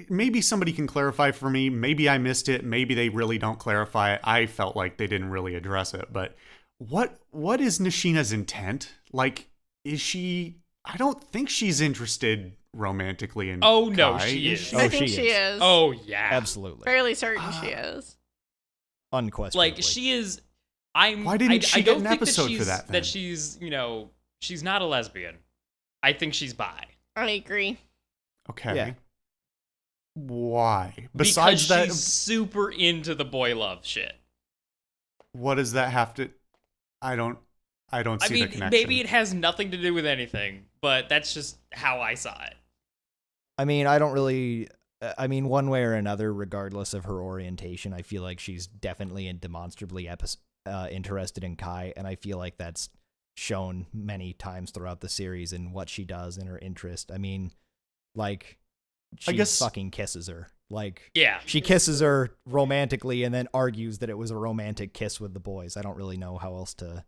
Maybe somebody can clarify for me? Maybe I missed it. Maybe they really don't clarify it. I felt like they didn't really address it, but what is Nishina's intent? Like, is she... I don't think she's interested romantically in Oh, no, Kai, she is. Oh, I think she she is. is. Oh, yeah. Absolutely. Fairly certain she is. Unquestionably. Like, she is... Why didn't she I get don't an think episode that for that, then? That she's, she's not a lesbian. I think she's bi. I agree. Okay. Yeah. Why? Besides because that, she's super into the boy love shit. what does that have to... I don't I see mean, the connection. maybe it has nothing to do with anything, but that's just how I saw it. I mean, I don't really... I mean, one way or another, regardless of her orientation, I feel like she's definitely and demonstrably interested in Kai, and I feel like that's shown many times throughout the series in what she does and her interest. I mean, like, she guess- fucking kisses her. Like, Yeah. she kisses her romantically and then argues that it was a romantic kiss with the boys. I don't really know how else to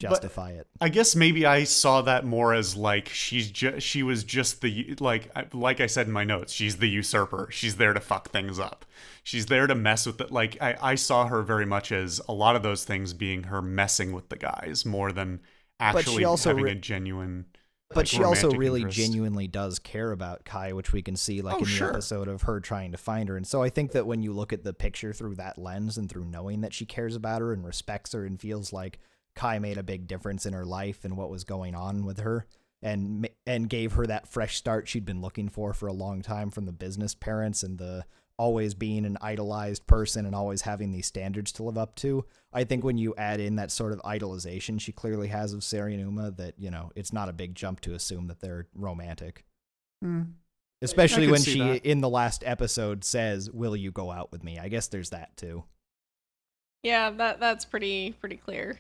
justify it. I guess maybe I saw that more as like she was just the like I said in my notes, she's the usurper. She's there to fuck things up. She's there to mess with it. Like I saw her very much as a lot of those things being her messing with the guys more than actually having a genuine. But she also really interest. genuinely does care about Kai, which we can see like in the episode of her trying to find her. And so I think that when you look at the picture through that lens and through knowing that she cares about her and respects her and feels like Kai made a big difference in her life and what was going on with her and gave her that fresh start she'd been looking for a long time from the business parents and the always being an idolized person and always having these standards to live up to. I think when you add in that sort of idolization she clearly has of Serenuma, that, you know, it's not a big jump to assume that they're romantic. Especially when she, in the last episode, says, "Will you go out with me?" I guess there's that too. Yeah, that's pretty clear.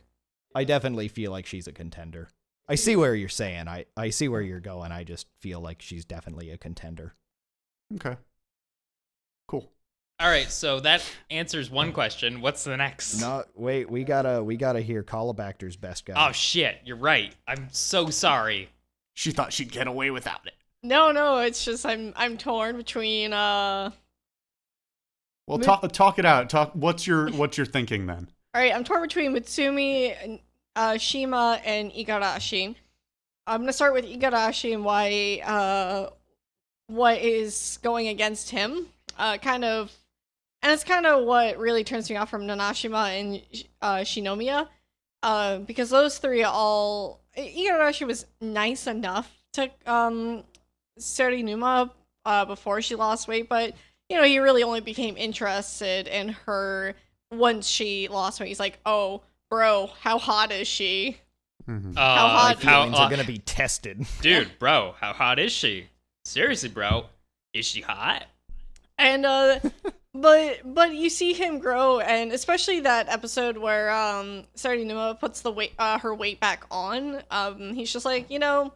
I definitely feel like she's a contender. I see where you're saying. I see where you're going. I just feel like she's definitely a contender. Okay. Cool. All right, so that answers one question. What's the next? No, wait, we gotta hear Calibactor's best guy. Oh shit, you're right. I'm so sorry. She thought she'd get away without it. No, it's just I'm torn between Well, talk it out. What's your thinking then? All right, I'm torn between Mutsumi, Shima, and Igarashi. I'm gonna start with Igarashi and why what is going against him. And it's kind of what really turns me off from Nanashima and Shinomiya, because those three all Igarashi was nice enough to Serenuma before she lost weight, but you know he really only became interested in her once she lost weight. He's like, "Oh, bro, how hot is she?" Mm-hmm. How hot? Feelings are gonna be tested, dude, bro. How hot is she? Seriously, bro, is she hot? And but you see him grow, and especially that episode where Serenuma puts the weight her weight back on. He's just like, you know,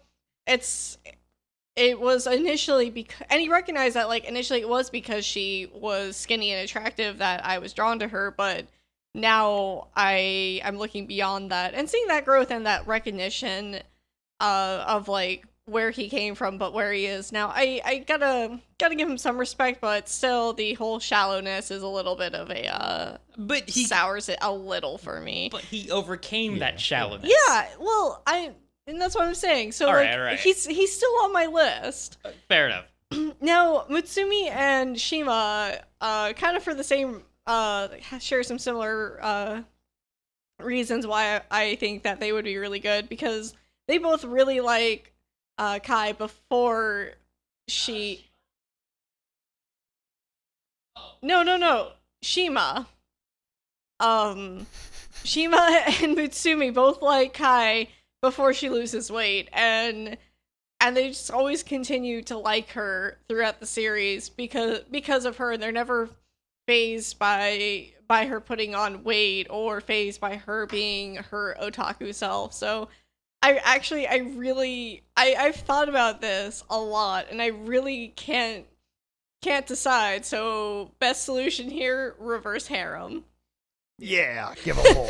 it was initially because, and he recognized that like initially it was because she was skinny and attractive that I was drawn to her, but now I'm looking beyond that and seeing that growth and that recognition of like where he came from, but where he is now. I gotta give him some respect, but still the whole shallowness is a little bit of a but he sours it a little for me. But he overcame that shallowness. Yeah, well, and that's what I'm saying. So all like, right. he's still on my list. Fair enough. Now, Mutsumi and Shima, kind of for the same, share some similar reasons why I think that they would be really good, because they both really like Kai before she... No. Shima. Shima and Mutsumi both like Kai before she loses weight, and they just always continue to like her throughout the series because of her, and they're never fazed by her putting on weight or fazed by her being her otaku self. So I've thought about this a lot, and I really can't decide. So best solution here, reverse harem. Yeah, give a hole.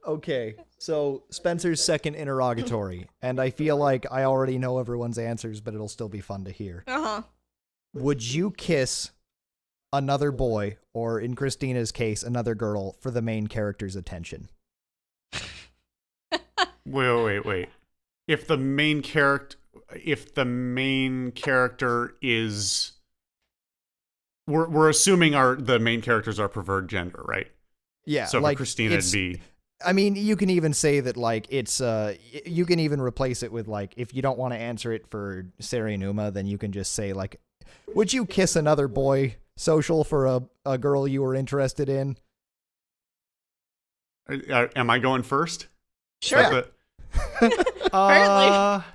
Okay, so Spencer's second interrogatory, and I feel like I already know everyone's answers, but it'll still be fun to hear. Uh-huh. Would you kiss another boy, or in Christina's case, another girl, for the main character's attention? Wait. If the main character is, we're assuming the main characters are preferred gender, right? Yeah. So like, for Christina, it'd be. I mean, you can even say that, like, it's, you can even replace it with, like, if you don't want to answer it for Serenuma, then you can just say, like, would you kiss another boy social for a girl you were interested in? Am I going first? Sure. Apparently.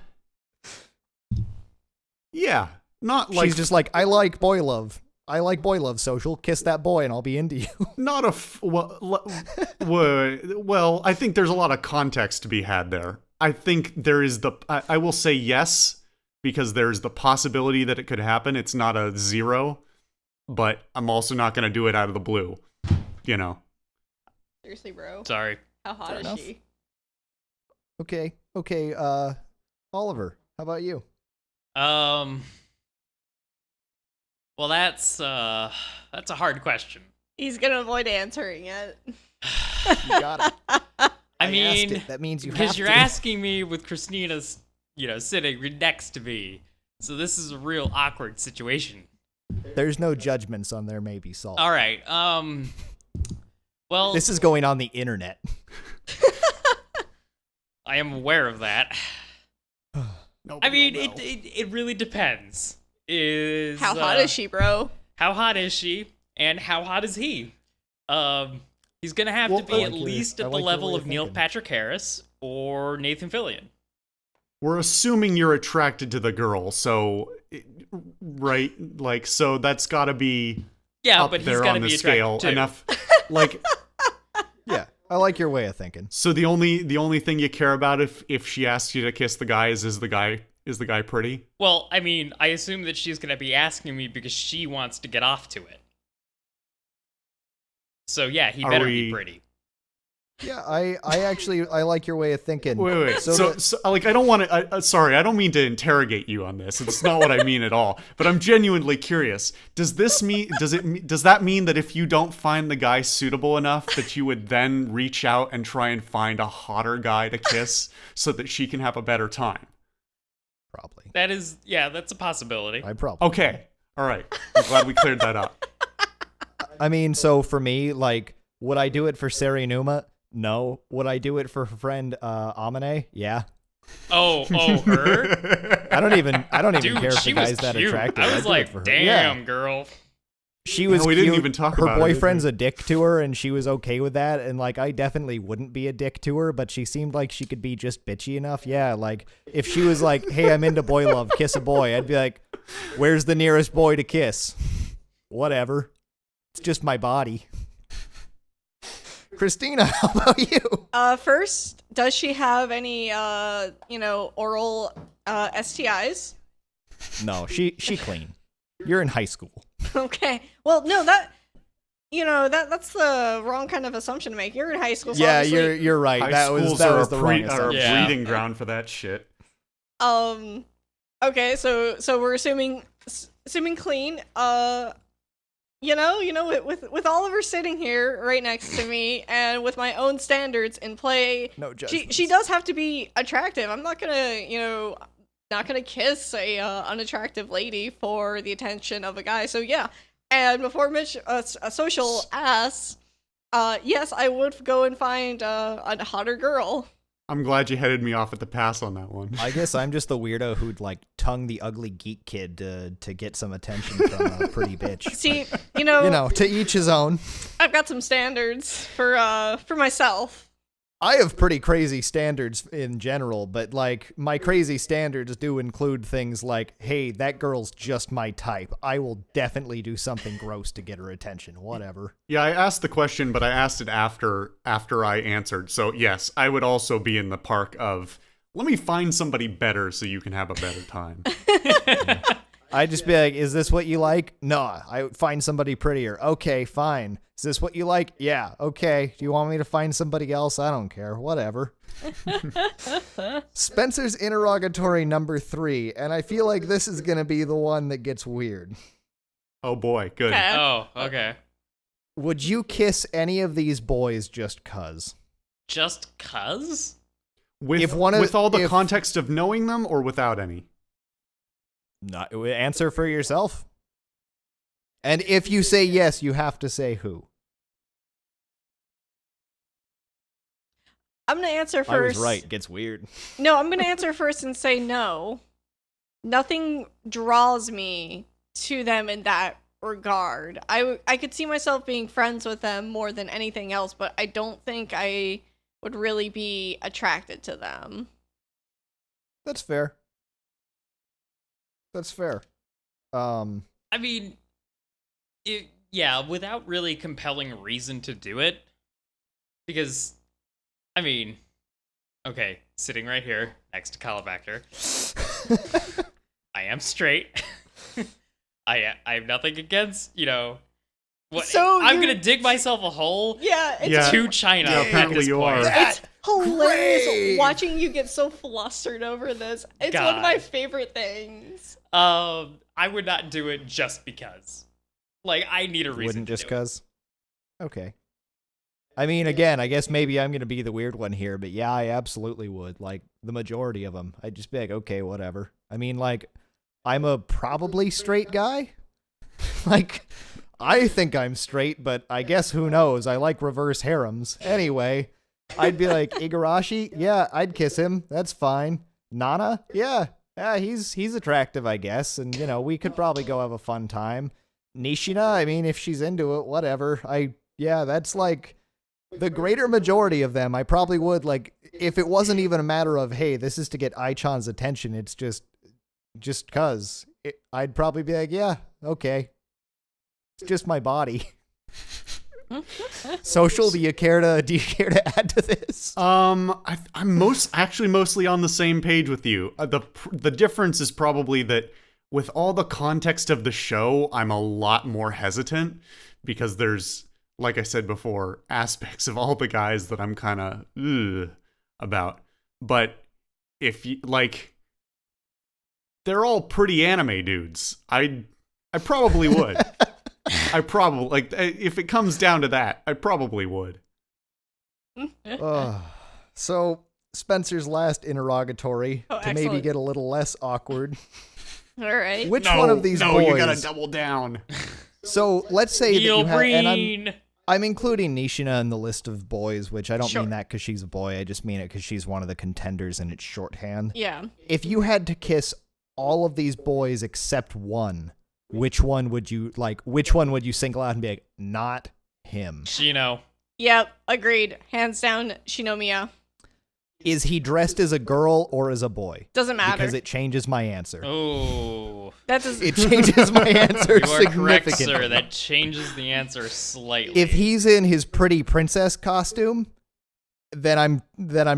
Yeah. Not like. She's just like, I like boy love social. Kiss that boy and I'll be into you. Not a well, I think there's a lot of context to be had there. I think there is I will say yes, because there's the possibility that it could happen. It's not a zero, but I'm also not going to do it out of the blue, you know. Seriously, bro. Sorry. How hot Fair is enough. she? Okay. Oliver, how about you? Well, that's a hard question. He's gonna avoid answering it. You got it. I asked mean, it. That means you have because you're to. asking me with Christina's, sitting next to me. So this is a real awkward situation. There's no judgments on there, maybe, Salt. All right. Well, This is going on the internet. I am aware of that. I Nobody mean, will know. it really depends. Is How hot is she, bro? How hot is she? And how hot is he? He's gonna have Well, to be I at like your- least I at the like your level way of of Neil thinking. Patrick Harris or Nathan Fillion. We're assuming you're attracted to the girl, so right, like, so that's got to be Yeah, up but he's there gotta on the be scale attracted too. enough. Like, Yeah, I like your way of thinking. so the only thing you care about if she asks you to kiss the guy is the guy pretty? Well, I mean, I assume that she's gonna be asking me because she wants to get off to it. So yeah, he Are better we- be pretty. Yeah, I actually I like your way of thinking. Wait. So So, the- like, I don't want to. Sorry, I don't mean to interrogate you on this. It's not what I mean at all. But I'm genuinely curious. Does that mean that if you don't find the guy suitable enough, that you would then reach out and try and find a hotter guy to kiss so that she can have a better time? Probably. That's a possibility. I probably. Okay. All right. I'm glad we cleared that up. I mean, so for me, like, would I do it for Serenuma? No. Would I do it for her friend Amane? Yeah. Oh, her? I don't even Dude, care if she the was guy's that cute. attractive. I I'd was do it like, for her. damn, Yeah. girl. She was we didn't cute. even talk her about it, did boyfriend's we? a dick to her, and she was okay with that. And like, I definitely wouldn't be a dick to her, but she seemed like she could be just bitchy enough. Yeah, like if she was like, "Hey, I'm into boy love, kiss a boy," I'd be like, "Where's the nearest boy to kiss?" Whatever. It's just my body. Christina, how about you? First, does she have any oral STIs? No, she clean. You're in high school. Okay. Well, no, that's the wrong kind of assumption to make. You're in high school, so Yeah, obviously, you're right. High That was schools that are was the wrong are a assumption. Yeah. breeding ground for that shit. Okay, so we're assuming clean. With Oliver sitting here right next to me, and with my own standards in play, No judgment. she does have to be attractive. I'm not gonna kiss a unattractive lady for the attention of a guy. So yeah, and before Mitch a social ass, yes, I would go and find a hotter girl. I'm glad you headed me off at the pass on that one. I guess I'm just the weirdo who'd like tongue the ugly geek kid to get some attention from a pretty bitch. See, You know, to each his own. I've got some standards for myself. I have pretty crazy standards in general, but like my crazy standards do include things like, hey, that girl's just my type. I will definitely do something gross to get her attention. Whatever. Yeah, I asked the question, but I asked it after I answered. So yes, I would also be in the park of, let me find somebody better so you can have a better time. I'd just be like, is this what you like? No, I find somebody prettier. Okay, fine. Is this what you like? Yeah, okay. Do you want me to find somebody else? I don't care. Whatever. Spencer's interrogatory number 3, and I feel like this is going to be the one that gets weird. Oh boy, good. Okay. Oh, okay. Would you kiss any of these boys just cuz? Just cuz? With If one of- with all the if- context of knowing them or without any? Not answer for yourself. And if you say yes, you have to say who. I'm gonna answer first. I was right. It gets weird. No, I'm gonna answer first and say no. Nothing draws me to them in that regard. I could see myself being friends with them more than anything else, but I don't think I would really be attracted to them. That's fair. That's fair. I mean, yeah, without really compelling reason to do it. Because, I mean, okay, sitting right here next to Calibacter, I am straight. I have nothing against, What, So I'm you're- gonna dig myself a hole Yeah, it's Yeah. to China. Yeah, at apparently this you point. are. It's hilarious Great. watching you get so flustered over this. It's one of my God. favorite things. I would not do it just because. Like, I need a reason. Wouldn't to just do it. cause. Okay. I mean, again, I guess maybe I'm gonna be the weird one here, but yeah, I absolutely would. Like the majority of them, I'd just be like, okay, whatever. I mean, like, I'm a probably straight guy. Like, I think I'm straight, but I guess who knows? I like reverse harems. Anyway, I'd be like, Igarashi, yeah, I'd kiss him. That's fine. Nana, yeah, he's attractive, I guess, and you know, we could probably go have a fun time. Nishina, I mean, if she's into it, whatever. That's like the greater majority of them. I probably would, like, if it wasn't even a matter of, hey, this is to get Ai-chan's attention, it's just cause I'd probably be like, yeah, okay. It's just my body. Social, do you care to add to this? I'm mostly on the same page with you. The difference is probably that with all the context of the show, I'm a lot more hesitant because there's, like I said before, aspects of all the guys that I'm kind of about. But if you like, they're all pretty anime dudes. I probably would. I probably, like, if it comes down to that, I probably would. So Spencer's last interrogatory Oh, to maybe excellent. get a little less awkward. All right. Which one of these no, boys? you gotta double down. So let's say that Neil you have, and Breen. I'm including Nishina in the list of boys, which I don't Sure. mean that because she's a boy. I just mean it because she's one of the contenders and it's shorthand. Yeah. If you had to kiss all of these boys except one, which one would you like? Which one would you single out and be like, not him? Shino. Yep. Agreed. Hands down, Shinomiya. Is he dressed as a girl or as a boy? Doesn't matter. Because it changes my answer. Oh. That does. It changes my answer You are correct, significantly. sir. That changes the answer slightly. If he's in his pretty princess costume, then I'm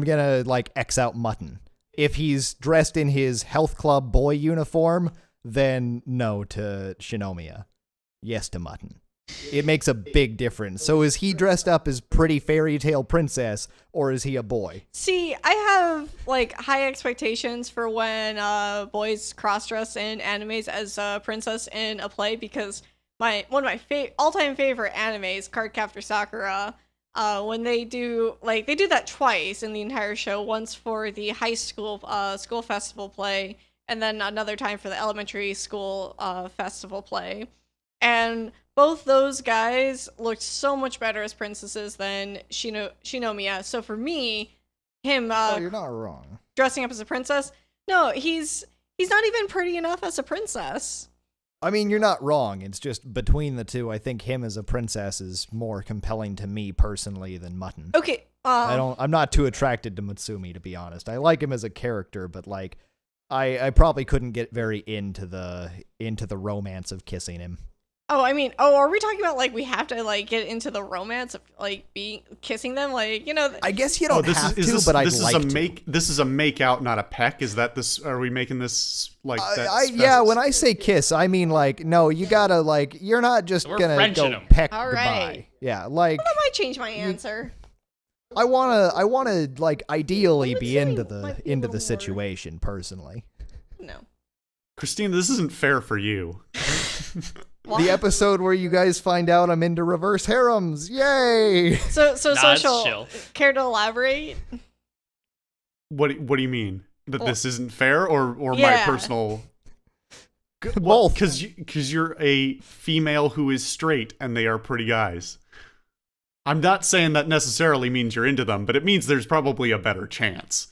gonna like X out mutton. If he's dressed in his health club boy uniform, then no to Shinomiya. Yes to mutton. It makes a big difference. So is he dressed up as pretty fairy tale princess or is he a boy? See, I have like high expectations for when boys cross-dress in animes as a princess in a play because one of my all-time favorite animes, Cardcaptor Sakura, when they do that twice in the entire show, once for the high school school festival play and then another time for the elementary school festival play. And both those guys looked so much better as princesses than Shinomiya. So for me, him You're not wrong. dressing up as a princess, no, he's not even pretty enough as a princess. I mean, you're not wrong. It's just between the two, I think him as a princess is more compelling to me personally than mutton. Okay, I'm not too attracted to Mutsumi, to be honest. I like him as a character, but like I probably couldn't get very into the romance of kissing him. are we talking about like we have to like get into the romance of like kissing them, like, you know? I guess you don't have to, but I'd like to. This is a make out, not a peck. Is that this? Are we making this like that? Yeah, when I say kiss, I mean like no, you gotta like you're not just We're gonna Frenching go 'em. peck All goodbye. right. Yeah, like I might change my answer. I wanna like ideally be Mutsumi into might be a the little situation personally. No. Christina, this isn't fair for you. The episode where you guys find out I'm into reverse harems. Yay! So Nah, it's social. chill. Care to elaborate? What do you mean? That this isn't fair, or my Yeah. personal? Both. Because you're a female who is straight and they are pretty guys. I'm not saying that necessarily means you're into them, but it means there's probably a better chance.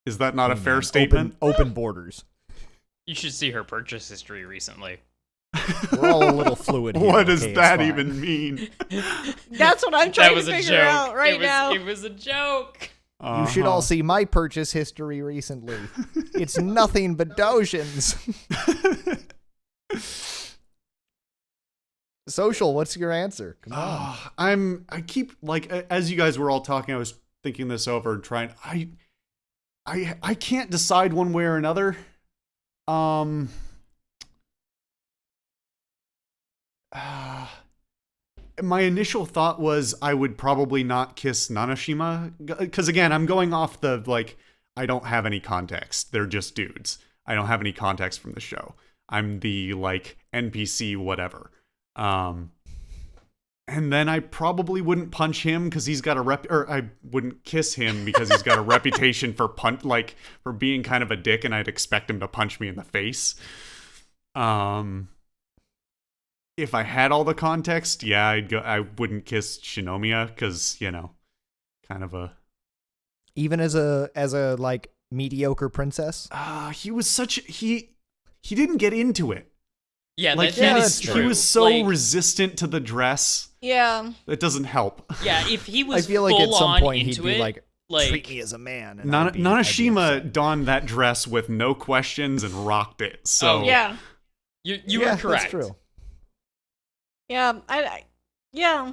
Is that not a fair statement? Open borders. You should see her purchase history recently. We're all a little fluid here. What does okay, it's that fine. even mean? That's what I'm That trying to was a figure joke. out right now. It was a joke. You should all see my purchase history recently. It's nothing but dojins. Social, what's your answer? Come on. I keep like as you guys were all talking, I was thinking this over and trying. I can't decide one way or another. my initial thought was I would probably not kiss Nanashima because again, I'm going off the like I don't have any context. They're just dudes. I don't have any context from the show. I'm the like NPC whatever. And then I probably wouldn't punch him because he's got or I wouldn't kiss him because he's got a reputation for for being kind of a dick, and I'd expect him to punch me in the face. If I had all the context, yeah, I wouldn't kiss Shinomiya because, kind of a Even as a like mediocre princess. he was he didn't get into it. Yeah, Like that that's is true. true. He was so Like, resistant to the dress. Yeah. It doesn't help. yeah, if he I was feel like at full some on point he'd into be it, like, treat me as a man. And I'd be Nanashima upset. donned that dress with no questions and rocked it. So Oh, Yeah. you Yeah, were correct. That's true. Yeah. Yeah.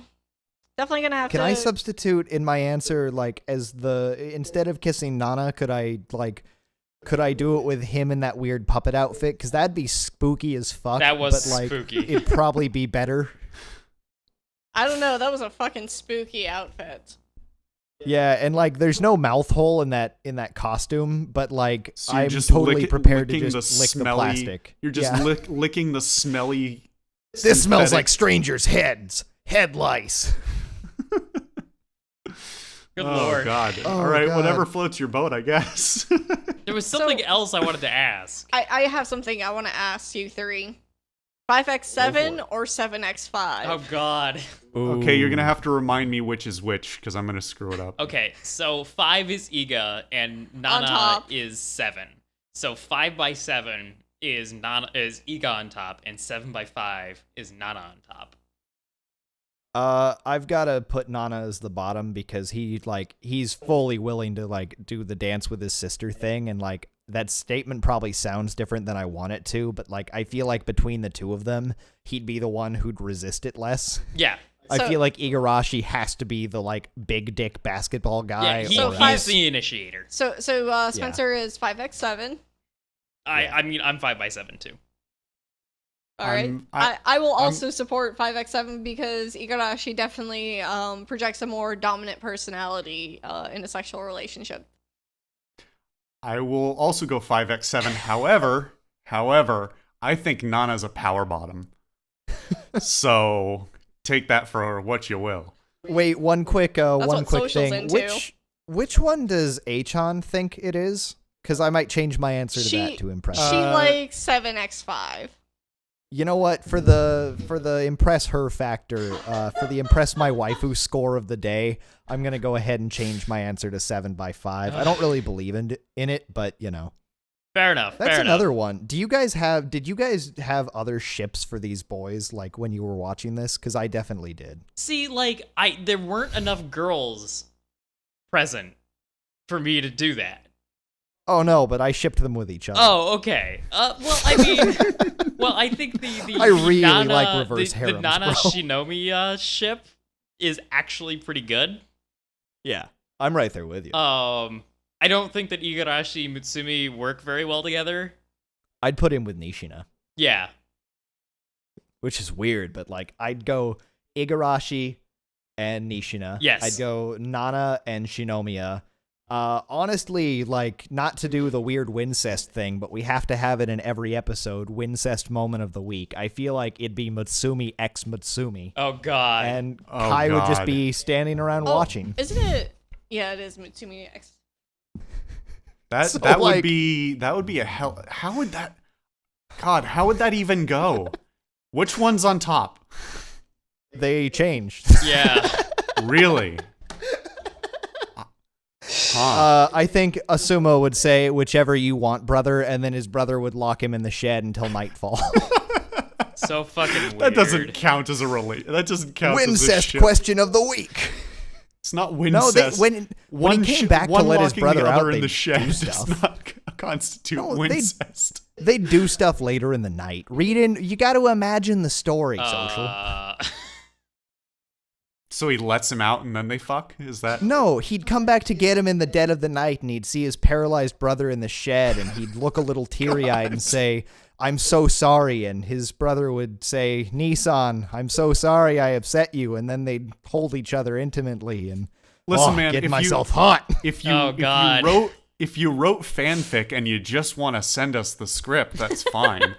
Definitely gonna have Can to. I substitute in my answer, like, instead of kissing Nana, could I do it with him in that weird puppet outfit? Because that'd be spooky as fuck. That was but, like, spooky. It'd probably be better. I don't know. That was a fucking spooky outfit. Yeah, and like, there's no mouth hole in that costume, but like, So you're I'm just totally prepared to licking just the lick the smelly- plastic. You're just Yeah. licking the smelly. This smells synthetic- like strangers' heads. Head lice. Good Oh lord. God! Oh, All right, God. whatever floats your boat, I guess. There was something else I wanted to ask. I have something I want to ask you three. 5x7 or 7x5? Oh god. Okay, you're gonna have to remind me which is which because I'm gonna screw it up. Okay, so 5 is Iga and Nana top. is 7. So 5 by 7 is Iga on top, and 7 by 5 is Nana on top. I've got to put Nana as the bottom because he's fully willing to like do the dance with his sister thing, and like that statement probably sounds different than I want it to, but like I feel like between the two of them, he'd be the one who'd resist it less. Yeah. I So- feel like Igarashi has to be the like big dick basketball guy. Yeah, he, So or five- he's the initiator. So Spencer is 5x7. I mean, I'm 5 by 7 too. All right. I will also support 5x7 because Igarashi definitely projects a more dominant personality in a sexual relationship. I will also go 5x7. However, I think Nana's a power bottom. So take that for what you will. Wait, one quick what thing. social's into. Which one does Achan think it is? Because I might change my answer to that to impress. She her. likes 7x5. You know what? For the impress her factor, for the impress my waifu score of the day, I'm gonna go ahead and change my answer to 7 by 5. I don't really believe in it, but you know, Fair enough. that's fair another enough. one. Did you guys have other ships for these boys like when you were watching this? Because I definitely did. See, like, there weren't enough girls present for me to do that. Oh no, but I shipped them with each other. Oh, okay. Well, I mean, I think the I really Nana, like reverse the harems, Nana bro. Shinomiya ship is actually pretty good. Yeah, I'm right there with you. I don't think that Igarashi and Mutsumi work very well together. I'd put him with Nishina, Yeah. which is weird, but like I'd go Igarashi and Nishina. Yes. I'd go Nana and Shinomiya. Honestly, like, not to do the weird Wincest thing, but we have to have it in every episode, Wincest moment of the week. I feel like it'd be Mutsumi x Mutsumi. Oh god. And Oh, Kai would just God. be standing around watching. Isn't it? Yeah, it is Mutsumi X. That So, that like- would be a hell. How would that? God, how would that even go? Which one's on top? They changed. Yeah. Really? Huh. I think Asumo would say, whichever you want, brother, and then his brother would lock him in the shed until nightfall. So fucking weird. That doesn't count as a That doesn't count as a Wincest ship. question of the week. It's not No, Wincest. when one he came back to one let his locking brother the other out, in they the shed do does stuff. not constitute No, they- Wincest. They do stuff later in the night. You got to imagine the story, social. So he lets him out and then they fuck? Is that? No, he'd come back to get him in the dead of the night, and he'd see his paralyzed brother in the shed, and he'd look a little teary-eyed and say, "I'm so sorry," and his brother would say, "Nissan, I'm so sorry I upset you," and then they'd hold each other intimately, and Listen, man, getting if myself you, hot. If you, Oh, if God. you wrote fanfic and you just want to send us the script, that's fine.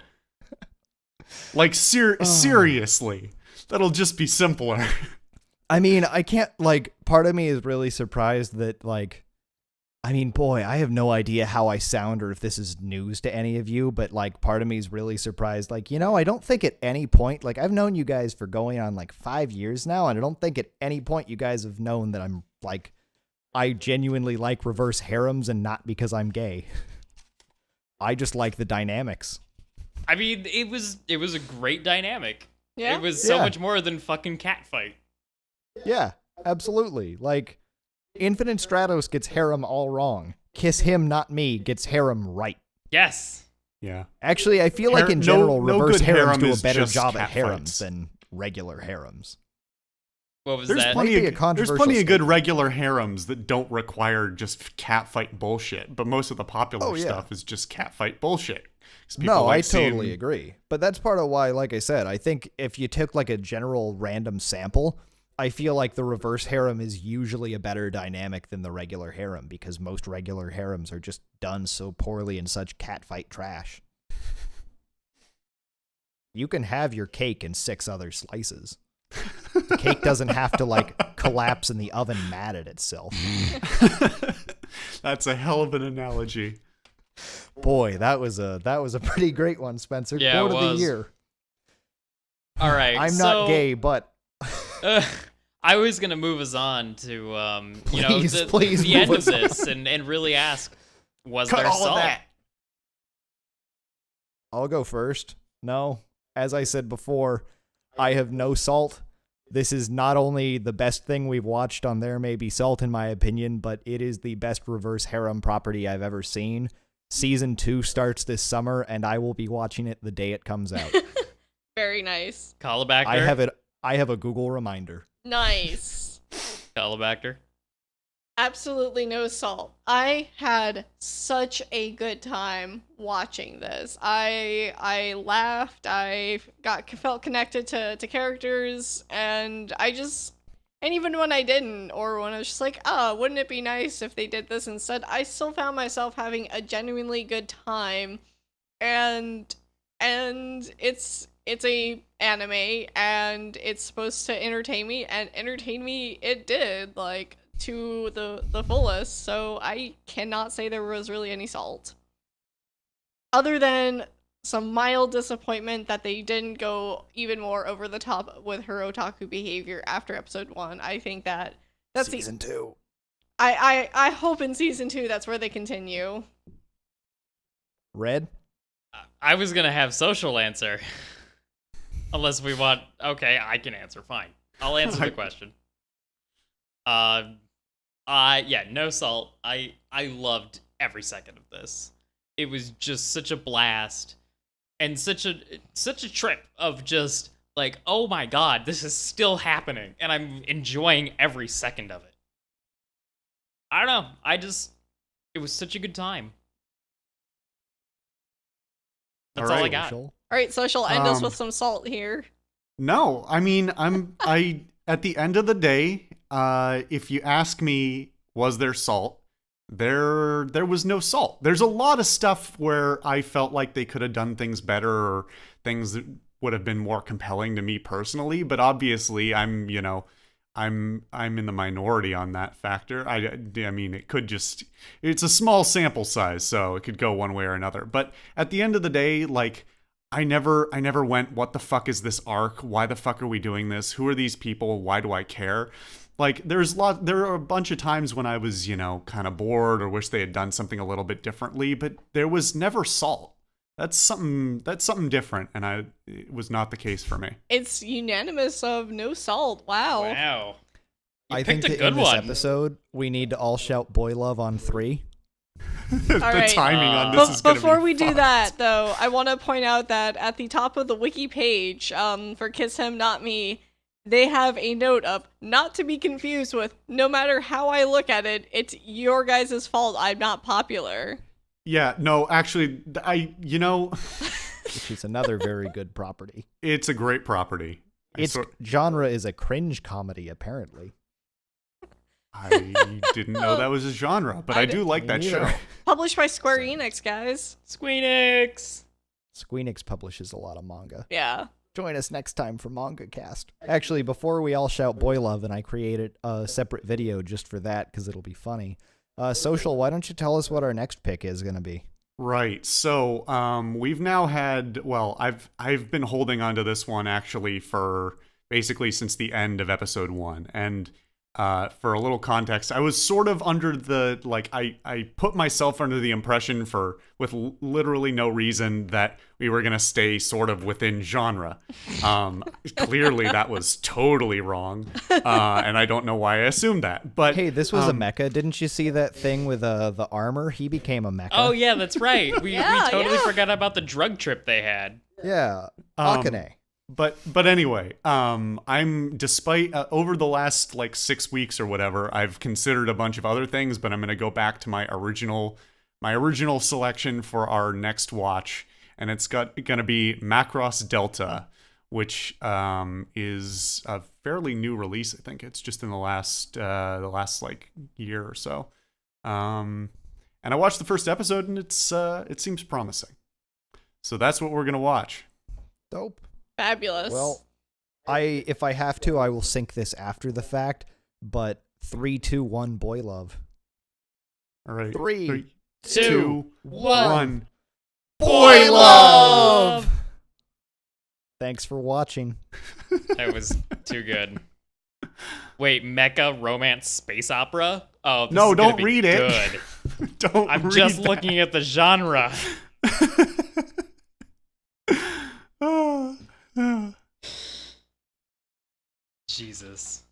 Like, seriously, that'll just be simpler. I mean, I can't, like, part of me is really surprised that, like, I mean, boy, I have no idea how I sound or if this is news to any of you, but, like, part of me is really surprised. Like, I don't think at any point, like, I've known you guys for going on, like, 5 years now, and I don't think at any point you guys have known that I'm, like, I genuinely like reverse harems, and not because I'm gay. I just like the dynamics. I mean, it was a great dynamic. Yeah. It was so Yeah. much more than fucking catfight. Yeah, absolutely. Like, Infinite Stratos gets harem all wrong. Kiss Him Not Me gets harem right. Yes. Yeah. Actually, I feel like in No- general, no reverse good harems harem do a is better just job at cat harems fights. than regular harems. What was There's that? plenty Might be a of controversial good statement. regular harems that don't require just catfight bullshit, but most of the popular Oh, yeah. stuff is just catfight bullshit. 'Cause people No, like I totally seeing- agree. But that's part of why, like I said, I think if you took like a general random sample, I feel like the reverse harem is usually a better dynamic than the regular harem, because most regular harems are just done so poorly in such catfight trash. You can have your cake in 6 other slices. The cake doesn't have to like collapse in the oven mad at itself. That's a hell of an analogy. Boy, that was a pretty great one, Spencer. Yeah, Quote it of the was. year. All right. I'm so, not gay, but I was gonna move us on to Please, the, please the move end of us on. this and really ask, was Cut there all of salt? that. I'll go first. No, as I said before, I have no salt. This is not only the best thing we've watched on There May Be Salt, in my opinion, but it is the best reverse harem property I've ever seen. Season 2 starts this summer, and I will be watching it the day it comes out. Very nice. Caulibacter. I have a Google reminder. Nice. Caulibacter. Absolutely no salt. I had such a good time watching this. I laughed. I felt connected to characters, and and even when I didn't, or when I was just like, wouldn't it be nice if they did this instead, I still found myself having a genuinely good time. And it's a anime, and it's supposed to entertain me, and entertain me it did, like, to the fullest. So I cannot say there was really any salt, other than some mild disappointment that they didn't go even more over the top with her otaku behavior after episode 1. I think that's Season 2. I hope in season 2 that's where they continue. Red? I was gonna have social answer, unless we want. Okay, I can answer. Fine, I'll answer the question. Yeah, no salt. I loved every second of this. It was just such a blast, and such a trip of just like, oh my god, this is still happening, and I'm enjoying every second of it. I don't know. It was such a good time. That's all I Alright, got. Social. All right, so she'll end us Um, with some salt here. No, I mean, at the end of the day, if you ask me, was there salt? There was no salt. There's a lot of stuff where I felt like they could have done things better, or things that would have been more compelling to me personally, but obviously I'm in the minority on that factor. I mean, it's a small sample size, so it could go one way or another. But at the end of the day, like, I never went, what the fuck is this arc? Why the fuck are we doing this? Who are these people? Why do I care? Like, there are a bunch of times when I was, kind of bored or wish they had done something a little bit differently, but there was never salt. That's something different, and it was not the case for me. It's unanimous of no salt. Wow. Wow. You I picked think a that good in this one. episode, we need to all shout Boy Love on 3. The right. timing on this is gonna Before be we do fucked. that, though, I want to point out that at the top of the wiki page for Kiss Him Not Me, they have a note of not to be confused with no matter how I look at it, it's your guys' fault I'm not popular. Yeah, no, actually, Which is another very good property. it's a great property. Its genre is a cringe comedy, apparently. I didn't know that was a genre, but I do like Me that neither. show. Published by Square Enix, guys. Squeenix. Squeenix publishes a lot of manga. Yeah. Join us next time for Manga Cast. Actually, before we all shout Boy Love, and I created a separate video just for that because it'll be funny. Social, why don't you tell us what our next pick is going to be? Right. So, we've now had, well, I've been holding on to this one actually for basically since the end of episode 1. And for a little context, I was sort of under the, like, I put myself under the impression with literally no reason that we were going to stay sort of within genre. Clearly that was totally wrong. And I don't know why I assumed that. But Hey, this was a mecha. Didn't you see that thing with the armor? He became a mecha. Oh yeah, that's right. We Yeah, totally yeah. forgot about the drug trip they had. Yeah. Akane. But anyway, I'm despite over the last like 6 weeks or whatever, I've considered a bunch of other things, but I'm gonna go back to my original selection for our next watch, and it's gonna be Macross Delta, which is a fairly new release. I think it's just in the last like year or so. And I watched the first episode, and it seems promising. So that's what we're gonna watch. Dope. Fabulous. Well, if I have to, I will sync this after the fact, but 3, 2, 1, Boy Love. All right. 3, 2, 1. Boy Love! Thanks for watching. That was too good. Wait, mecha romance space opera? Oh, this No, is gonna don't be read it. Good. Don't I'm read just that. looking at the genre. Ah, ah. Jesus.